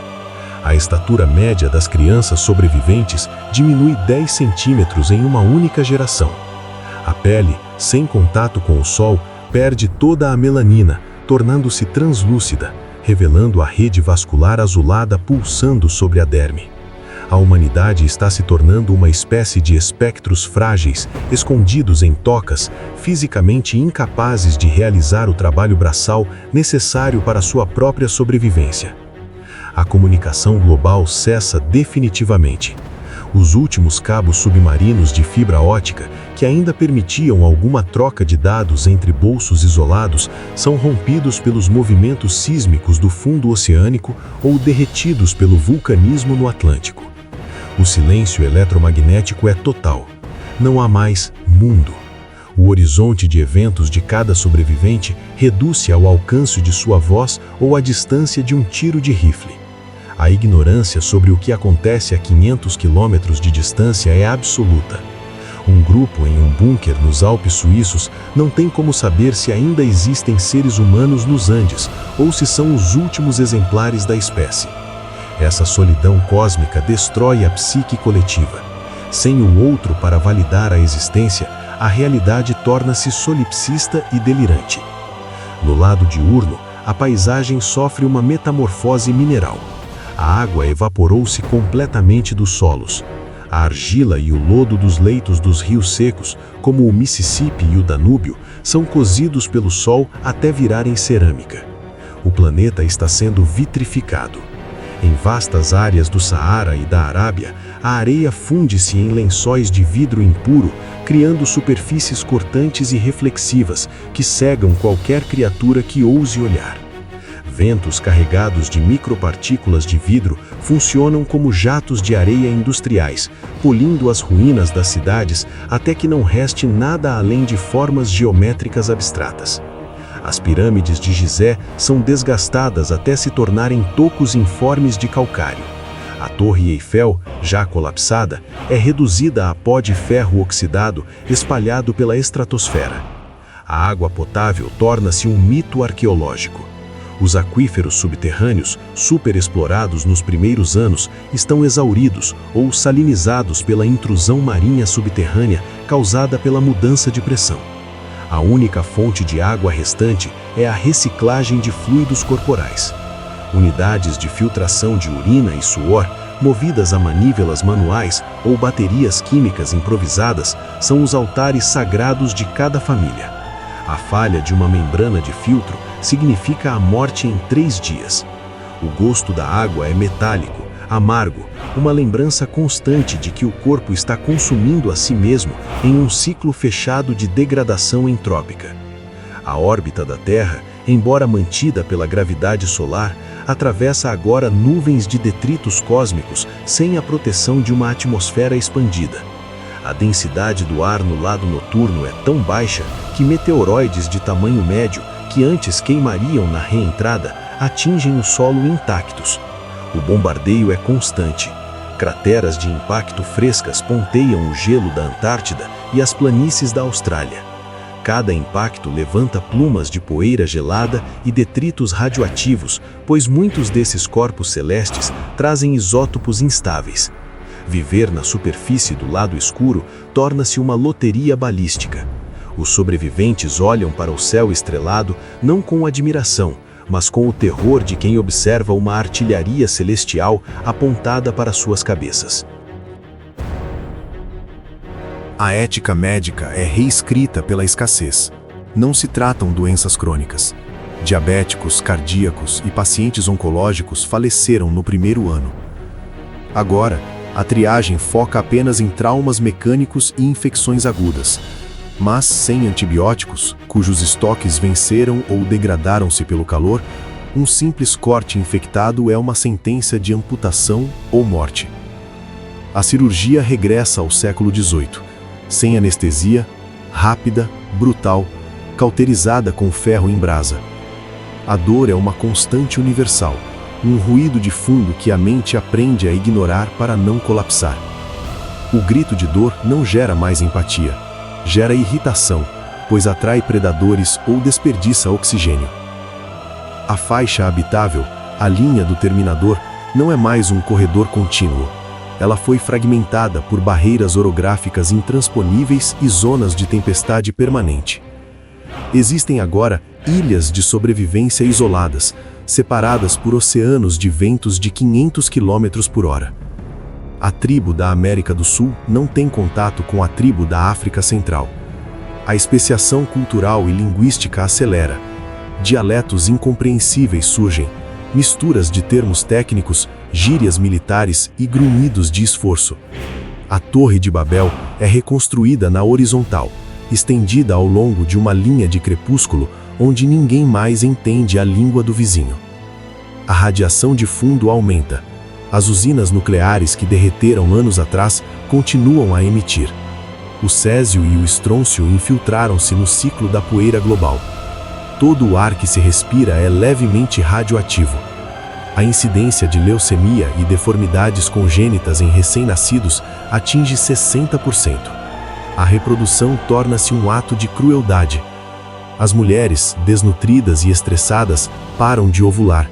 A estatura média das crianças sobreviventes diminui 10 centímetros em uma única geração. A pele, sem contato com o sol, perde toda a melanina, tornando-se translúcida, revelando a rede vascular azulada pulsando sobre a derme. A humanidade está se tornando uma espécie de espectros frágeis, escondidos em tocas, fisicamente incapazes de realizar o trabalho braçal necessário para sua própria sobrevivência. A comunicação global cessa definitivamente. Os últimos cabos submarinos de fibra ótica, que ainda permitiam alguma troca de dados entre bolsos isolados, são rompidos pelos movimentos sísmicos do fundo oceânico ou derretidos pelo vulcanismo no Atlântico. O silêncio eletromagnético é total. Não há mais mundo. O horizonte de eventos de cada sobrevivente reduz-se ao alcance de sua voz ou à distância de um tiro de rifle. A ignorância sobre o que acontece a 500 quilômetros de distância é absoluta. Um grupo em um bunker nos Alpes suíços não tem como saber se ainda existem seres humanos nos Andes ou se são os últimos exemplares da espécie. Essa solidão cósmica destrói a psique coletiva. Sem o outro para validar a existência, a realidade torna-se solipsista e delirante. No lado diurno, a paisagem sofre uma metamorfose mineral. A água evaporou-se completamente dos solos. A argila e o lodo dos leitos dos rios secos, como o Mississippi e o Danúbio, são cozidos pelo sol até virarem cerâmica. O planeta está sendo vitrificado. Em vastas áreas do Saara e da Arábia, a areia funde-se em lençóis de vidro impuro, criando superfícies cortantes e reflexivas que cegam qualquer criatura que ouse olhar. Ventos carregados de micropartículas de vidro funcionam como jatos de areia industriais, polindo as ruínas das cidades até que não reste nada além de formas geométricas abstratas. As pirâmides de Gizé são desgastadas até se tornarem tocos informes de calcário. A Torre Eiffel, já colapsada, é reduzida a pó de ferro oxidado espalhado pela estratosfera. A água potável torna-se um mito arqueológico. Os aquíferos subterrâneos, superexplorados nos primeiros anos, estão exauridos ou salinizados pela intrusão marinha subterrânea causada pela mudança de pressão. A única fonte de água restante é a reciclagem de fluidos corporais. Unidades de filtração de urina e suor, movidas a manívelas manuais ou baterias químicas improvisadas, são os altares sagrados de cada família. A falha de uma membrana de filtro significa a morte em 3 dias. O gosto da água é metálico, amargo, uma lembrança constante de que o corpo está consumindo a si mesmo em um ciclo fechado de degradação entrópica. A órbita da Terra, embora mantida pela gravidade solar, atravessa agora nuvens de detritos cósmicos sem a proteção de uma atmosfera expandida. A densidade do ar no lado noturno é tão baixa que meteoroides de tamanho médio, que antes queimariam na reentrada, atingem o solo intactos. O bombardeio é constante. Crateras de impacto frescas ponteiam o gelo da Antártida e as planícies da Austrália. Cada impacto levanta plumas de poeira gelada e detritos radioativos, pois muitos desses corpos celestes trazem isótopos instáveis. Viver na superfície do lado escuro torna-se uma loteria balística. Os sobreviventes olham para o céu estrelado não com admiração, mas com o terror de quem observa uma artilharia celestial apontada para suas cabeças. A ética médica é reescrita pela escassez. Não se tratam doenças crônicas. Diabéticos, cardíacos e pacientes oncológicos faleceram no primeiro ano. Agora, a triagem foca apenas em traumas mecânicos e infecções agudas. Mas sem antibióticos, cujos estoques venceram ou degradaram-se pelo calor, um simples corte infectado é uma sentença de amputação ou morte. A cirurgia regressa ao século XVIII, sem anestesia, rápida, brutal, cauterizada com ferro em brasa. A dor é uma constante universal, um ruído de fundo que a mente aprende a ignorar para não colapsar. O grito de dor não gera mais empatia. Gera irritação, pois atrai predadores ou desperdiça oxigênio. A faixa habitável, a linha do terminador, não é mais um corredor contínuo. Ela foi fragmentada por barreiras orográficas intransponíveis e zonas de tempestade permanente. Existem agora ilhas de sobrevivência isoladas, separadas por oceanos de ventos de 500 km por hora. A tribo da América do Sul não tem contato com a tribo da África Central. A especiação cultural e linguística acelera. Dialetos incompreensíveis surgem, misturas de termos técnicos, gírias militares e grunhidos de esforço. A Torre de Babel é reconstruída na horizontal, estendida ao longo de uma linha de crepúsculo onde ninguém mais entende a língua do vizinho. A radiação de fundo aumenta. As usinas nucleares que derreteram anos atrás continuam a emitir. O césio e o estrôncio infiltraram-se no ciclo da poeira global. Todo o ar que se respira é levemente radioativo. A incidência de leucemia e deformidades congênitas em recém-nascidos atinge 60%. A reprodução torna-se um ato de crueldade. As mulheres, desnutridas e estressadas, param de ovular.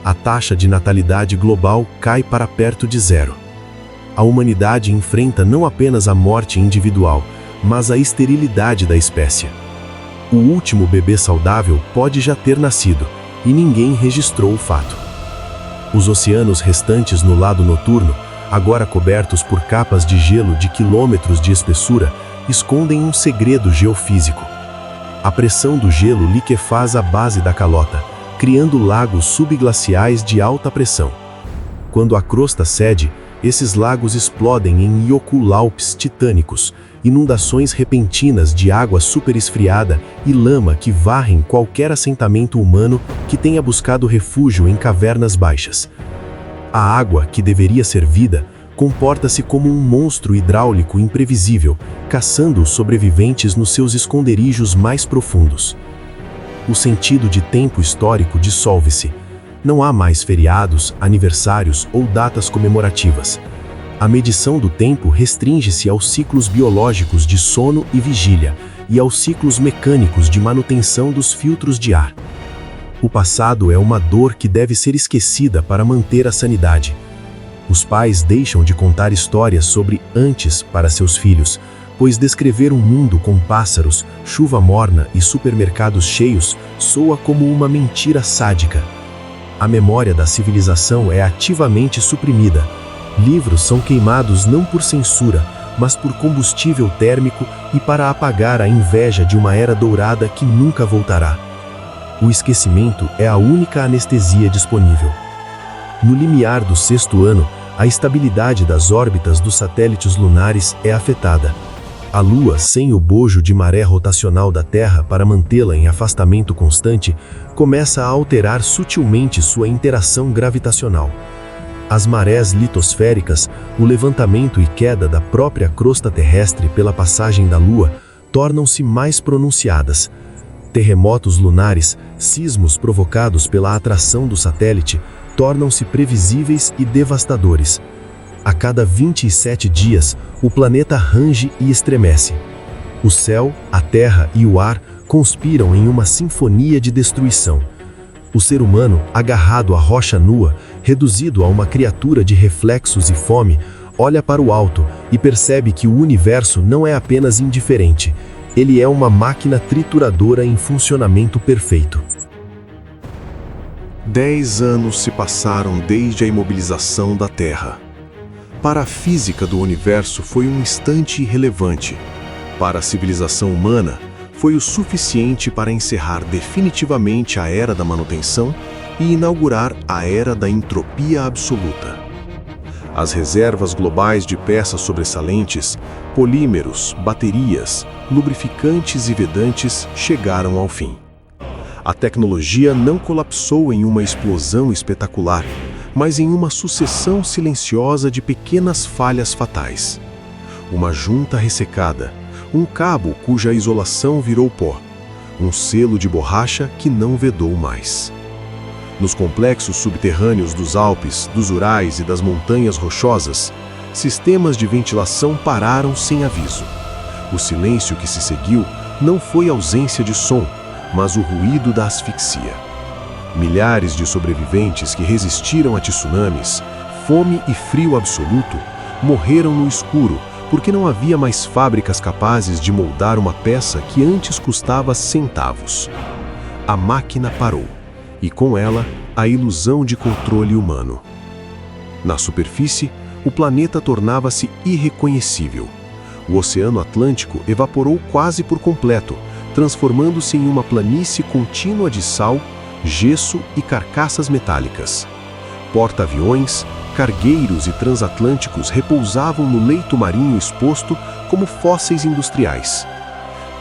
A taxa de natalidade global cai para perto de zero. A humanidade enfrenta não apenas a morte individual, mas a esterilidade da espécie. O último bebê saudável pode já ter nascido, e ninguém registrou o fato. Os oceanos restantes no lado noturno, agora cobertos por capas de gelo de quilômetros de espessura, escondem um segredo geofísico. A pressão do gelo liquefaz a base da calota, criando lagos subglaciais de alta pressão. Quando a crosta cede, esses lagos explodem em ioculaups titânicos, inundações repentinas de água superesfriada e lama que varrem qualquer assentamento humano que tenha buscado refúgio em cavernas baixas. A água, que deveria ser vida, comporta-se como um monstro hidráulico imprevisível, caçando os sobreviventes nos seus esconderijos mais profundos. O sentido de tempo histórico dissolve-se. Não há mais feriados, aniversários ou datas comemorativas. A medição do tempo restringe-se aos ciclos biológicos de sono e vigília e aos ciclos mecânicos de manutenção dos filtros de ar. O passado é uma dor que deve ser esquecida para manter a sanidade. Os pais deixam de contar histórias sobre antes para seus filhos, pois descrever um mundo com pássaros, chuva morna e supermercados cheios soa como uma mentira sádica. A memória da civilização é ativamente suprimida. Livros são queimados não por censura, mas por combustível térmico e para apagar a inveja de uma era dourada que nunca voltará. O esquecimento é a única anestesia disponível. No limiar do 6º ano, a estabilidade das órbitas dos satélites lunares é afetada. A Lua, sem o bojo de maré rotacional da Terra para mantê-la em afastamento constante, começa a alterar sutilmente sua interação gravitacional. As marés litosféricas, o levantamento e queda da própria crosta terrestre pela passagem da Lua, tornam-se mais pronunciadas. Terremotos lunares, sismos provocados pela atração do satélite, tornam-se previsíveis e devastadores. A cada 27 dias, o planeta range e estremece. O céu, a terra e o ar conspiram em uma sinfonia de destruição. O ser humano, agarrado à rocha nua, reduzido a uma criatura de reflexos e fome, olha para o alto e percebe que o universo não é apenas indiferente. Ele é uma máquina trituradora em funcionamento perfeito. 10 anos se passaram desde a imobilização da Terra. Para a física do universo foi um instante irrelevante. Para a civilização humana, foi o suficiente para encerrar definitivamente a era da manutenção e inaugurar a era da entropia absoluta. As reservas globais de peças sobressalentes, polímeros, baterias, lubrificantes e vedantes chegaram ao fim. A tecnologia não colapsou em uma explosão espetacular, mas em uma sucessão silenciosa de pequenas falhas fatais. Uma junta ressecada, um cabo cuja isolação virou pó, um selo de borracha que não vedou mais. Nos complexos subterrâneos dos Alpes, dos Urais e das Montanhas Rochosas, sistemas de ventilação pararam sem aviso. O silêncio que se seguiu não foi ausência de som, mas o ruído da asfixia. Milhares de sobreviventes que resistiram a tsunamis, fome e frio absoluto, morreram no escuro porque não havia mais fábricas capazes de moldar uma peça que antes custava centavos. A máquina parou, e com ela, a ilusão de controle humano. Na superfície, o planeta tornava-se irreconhecível. O Oceano Atlântico evaporou quase por completo, transformando-se em uma planície contínua de sal, gesso e carcaças metálicas. Porta-aviões, cargueiros e transatlânticos repousavam no leito marinho exposto como fósseis industriais.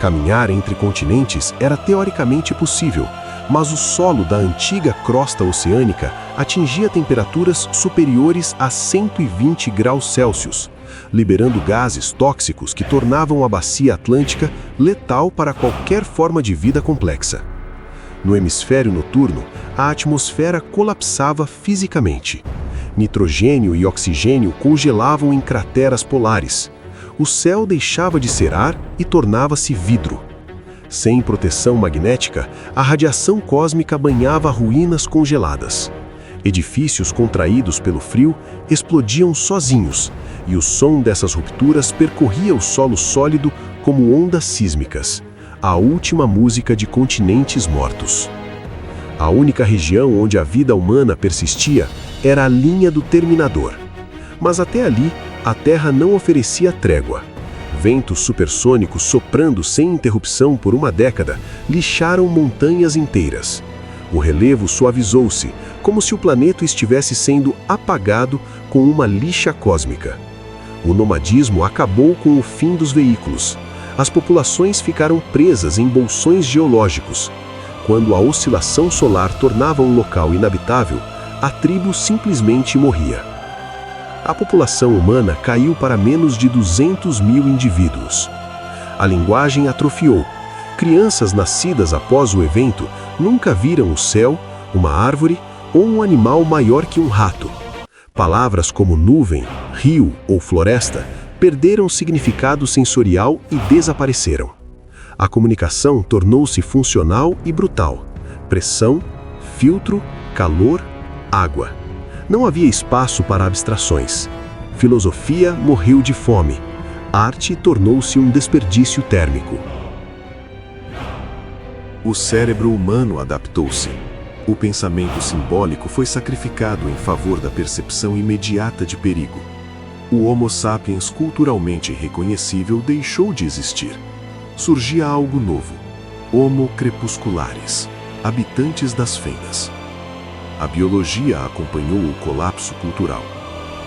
Caminhar entre continentes era teoricamente possível, mas o solo da antiga crosta oceânica atingia temperaturas superiores a 120 graus Celsius, liberando gases tóxicos que tornavam a bacia atlântica letal para qualquer forma de vida complexa. No hemisfério noturno, a atmosfera colapsava fisicamente. Nitrogênio e oxigênio congelavam em crateras polares. O céu deixava de ser ar e tornava-se vidro. Sem proteção magnética, a radiação cósmica banhava ruínas congeladas. Edifícios contraídos pelo frio explodiam sozinhos, e o som dessas rupturas percorria o solo sólido como ondas sísmicas, a última música de continentes mortos. A única região onde a vida humana persistia era a linha do Terminador. Mas até ali, a Terra não oferecia trégua. Ventos supersônicos soprando sem interrupção por uma década lixaram montanhas inteiras. O relevo suavizou-se, como se o planeta estivesse sendo apagado com uma lixa cósmica. O nomadismo acabou com o fim dos veículos. As populações ficaram presas em bolsões geológicos. Quando a oscilação solar tornava um local inabitável, a tribo simplesmente morria. A população humana caiu para menos de 200 mil indivíduos. A linguagem atrofiou. Crianças nascidas após o evento nunca viram o céu, uma árvore ou um animal maior que um rato. Palavras como nuvem, rio ou floresta perderam significado sensorial e desapareceram. A comunicação tornou-se funcional e brutal. Pressão, filtro, calor, água. Não havia espaço para abstrações. Filosofia morreu de fome. Arte tornou-se um desperdício térmico. O cérebro humano adaptou-se. O pensamento simbólico foi sacrificado em favor da percepção imediata de perigo. O Homo sapiens culturalmente reconhecível deixou de existir. Surgia algo novo: Homo crepusculares, habitantes das fendas. A biologia acompanhou o colapso cultural.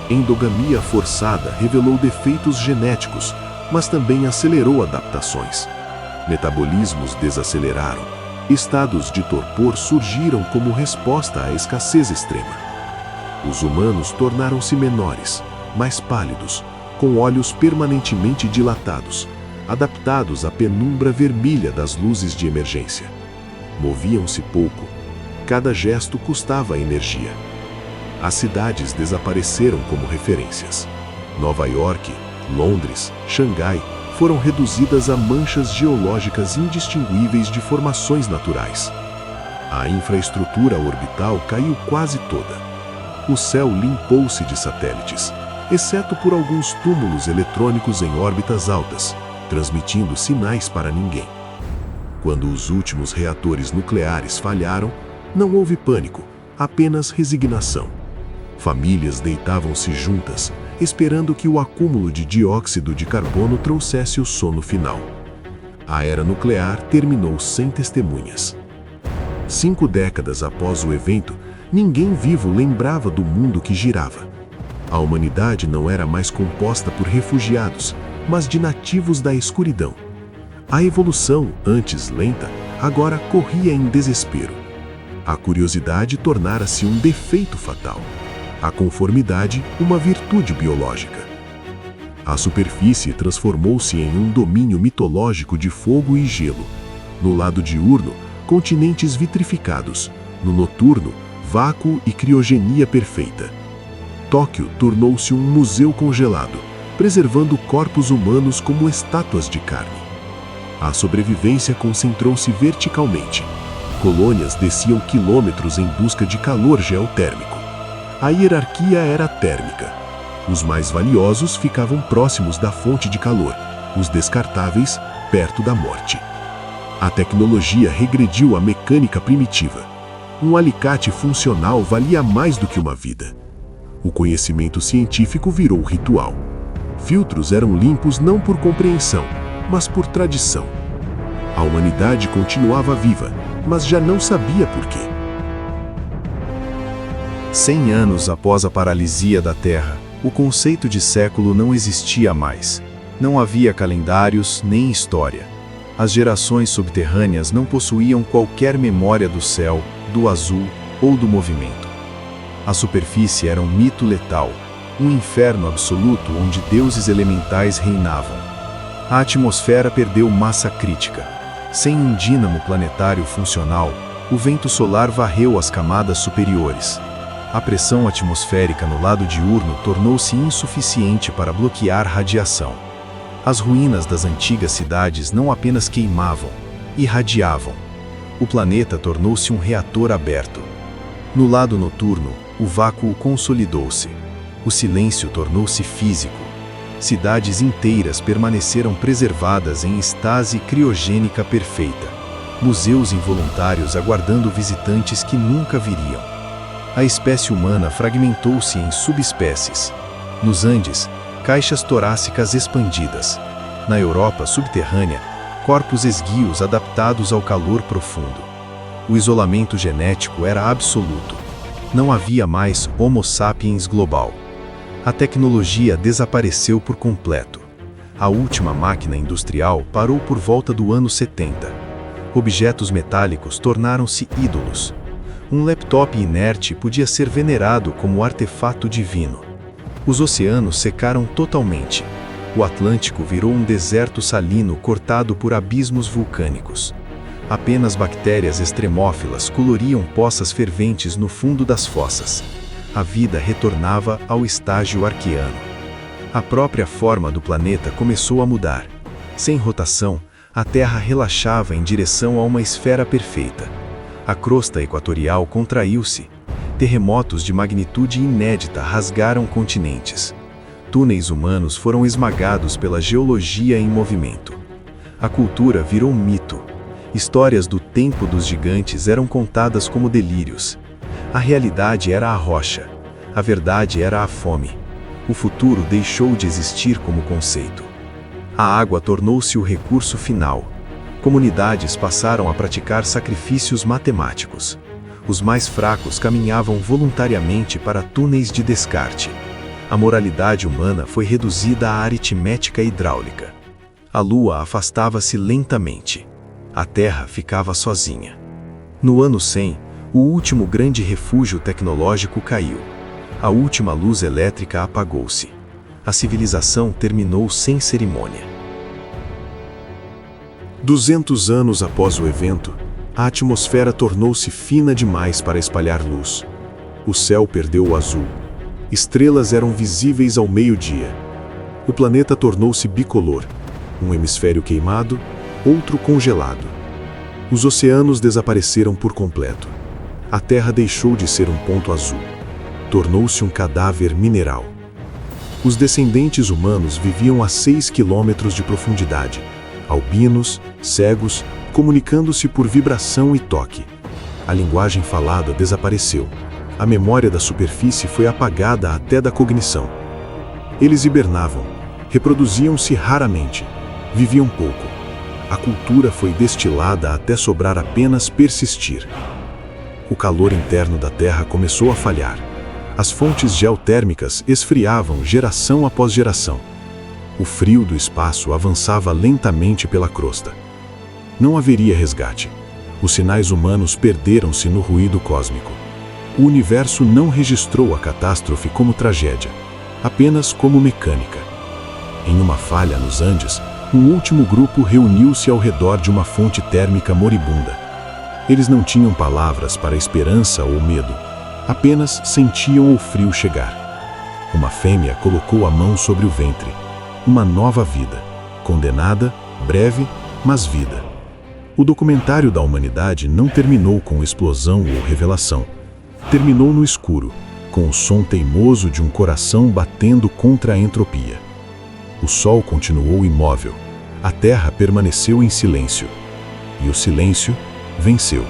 Endogamia forçada revelou defeitos genéticos, mas também acelerou adaptações. Metabolismos desaceleraram. Estados de torpor surgiram como resposta à escassez extrema. Os humanos tornaram-se menores, mais pálidos, com olhos permanentemente dilatados, adaptados à penumbra vermelha das luzes de emergência. Moviam-se pouco. Cada gesto custava energia. As cidades desapareceram como referências. Nova York, Londres, Xangai foram reduzidas a manchas geológicas indistinguíveis de formações naturais. A infraestrutura orbital caiu quase toda. O céu limpou-se de satélites, exceto por alguns túmulos eletrônicos em órbitas altas, transmitindo sinais para ninguém. Quando os últimos reatores nucleares falharam, não houve pânico, apenas resignação. Famílias deitavam-se juntas, esperando que o acúmulo de dióxido de carbono trouxesse o sono final. A era nuclear terminou sem testemunhas. 5 décadas após o evento, ninguém vivo lembrava do mundo que girava. A humanidade não era mais composta por refugiados, mas de nativos da escuridão. A evolução, antes lenta, agora corria em desespero. A curiosidade tornara-se um defeito fatal. A conformidade, uma virtude biológica. A superfície transformou-se em um domínio mitológico de fogo e gelo. No lado diurno, continentes vitrificados. No noturno, vácuo e criogenia perfeita. Tóquio tornou-se um museu congelado, preservando corpos humanos como estátuas de carne. A sobrevivência concentrou-se verticalmente. Colônias desciam quilômetros em busca de calor geotérmico. A hierarquia era térmica. Os mais valiosos ficavam próximos da fonte de calor, os descartáveis perto da morte. A tecnologia regrediu à mecânica primitiva. Um alicate funcional valia mais do que uma vida. O conhecimento científico virou ritual. Filtros eram limpos não por compreensão, mas por tradição. A humanidade continuava viva, mas já não sabia por quê. 100 anos após a paralisia da Terra, o conceito de século não existia mais. Não havia calendários nem história. As gerações subterrâneas não possuíam qualquer memória do céu, do azul ou do movimento. A superfície era um mito letal, um inferno absoluto onde deuses elementais reinavam. A atmosfera perdeu massa crítica. Sem um dínamo planetário funcional, o vento solar varreu as camadas superiores. A pressão atmosférica no lado diurno tornou-se insuficiente para bloquear radiação. As ruínas das antigas cidades não apenas queimavam, irradiavam. O planeta tornou-se um reator aberto. No lado noturno, o vácuo consolidou-se. O silêncio tornou-se físico. Cidades inteiras permaneceram preservadas em estase criogênica perfeita. Museus involuntários aguardando visitantes que nunca viriam. A espécie humana fragmentou-se em subespécies. Nos Andes, caixas torácicas expandidas. Na Europa subterrânea, corpos esguios adaptados ao calor profundo. O isolamento genético era absoluto. Não havia mais Homo sapiens global. A tecnologia desapareceu por completo. A última máquina industrial parou por volta do ano 70. Objetos metálicos tornaram-se ídolos. Um laptop inerte podia ser venerado como artefato divino. Os oceanos secaram totalmente. O Atlântico virou um deserto salino cortado por abismos vulcânicos. Apenas bactérias extremófilas coloriam poças ferventes no fundo das fossas. A vida retornava ao estágio arqueano. A própria forma do planeta começou a mudar. Sem rotação, a Terra relaxava em direção a uma esfera perfeita. A crosta equatorial contraiu-se. Terremotos de magnitude inédita rasgaram continentes. Túneis humanos foram esmagados pela geologia em movimento. A cultura virou um mito. Histórias do tempo dos gigantes eram contadas como delírios. A realidade era a rocha. A verdade era a fome. O futuro deixou de existir como conceito. A água tornou-se o recurso final. Comunidades passaram a praticar sacrifícios matemáticos. Os mais fracos caminhavam voluntariamente para túneis de descarte. A moralidade humana foi reduzida à aritmética hidráulica. A lua afastava-se lentamente. A Terra ficava sozinha. No ano 100, o último grande refúgio tecnológico caiu. A última luz elétrica apagou-se. A civilização terminou sem cerimônia. 200 anos após o evento, a atmosfera tornou-se fina demais para espalhar luz. O céu perdeu o azul. Estrelas eram visíveis ao meio-dia. O planeta tornou-se bicolor, um hemisfério queimado, outro congelado. Os oceanos desapareceram por completo. A Terra deixou de ser um ponto azul. Tornou-se um cadáver mineral. Os descendentes humanos viviam a 6 quilômetros de profundidade, albinos, cegos, comunicando-se por vibração e toque. A linguagem falada desapareceu. A memória da superfície foi apagada até da cognição. Eles hibernavam, reproduziam-se raramente, viviam pouco. A cultura foi destilada até sobrar apenas persistir. O calor interno da Terra começou a falhar. As fontes geotérmicas esfriavam geração após geração. O frio do espaço avançava lentamente pela crosta. Não haveria resgate. Os sinais humanos perderam-se no ruído cósmico. O universo não registrou a catástrofe como tragédia, apenas como mecânica. Em uma falha nos Andes, um último grupo reuniu-se ao redor de uma fonte térmica moribunda. Eles não tinham palavras para esperança ou medo, apenas sentiam o frio chegar. Uma fêmea colocou a mão sobre o ventre. Uma nova vida, condenada, breve, mas vida. O documentário da humanidade não terminou com explosão ou revelação. Terminou no escuro, com o som teimoso de um coração batendo contra a entropia. O sol continuou imóvel. A Terra permaneceu em silêncio. E o silêncio venceu.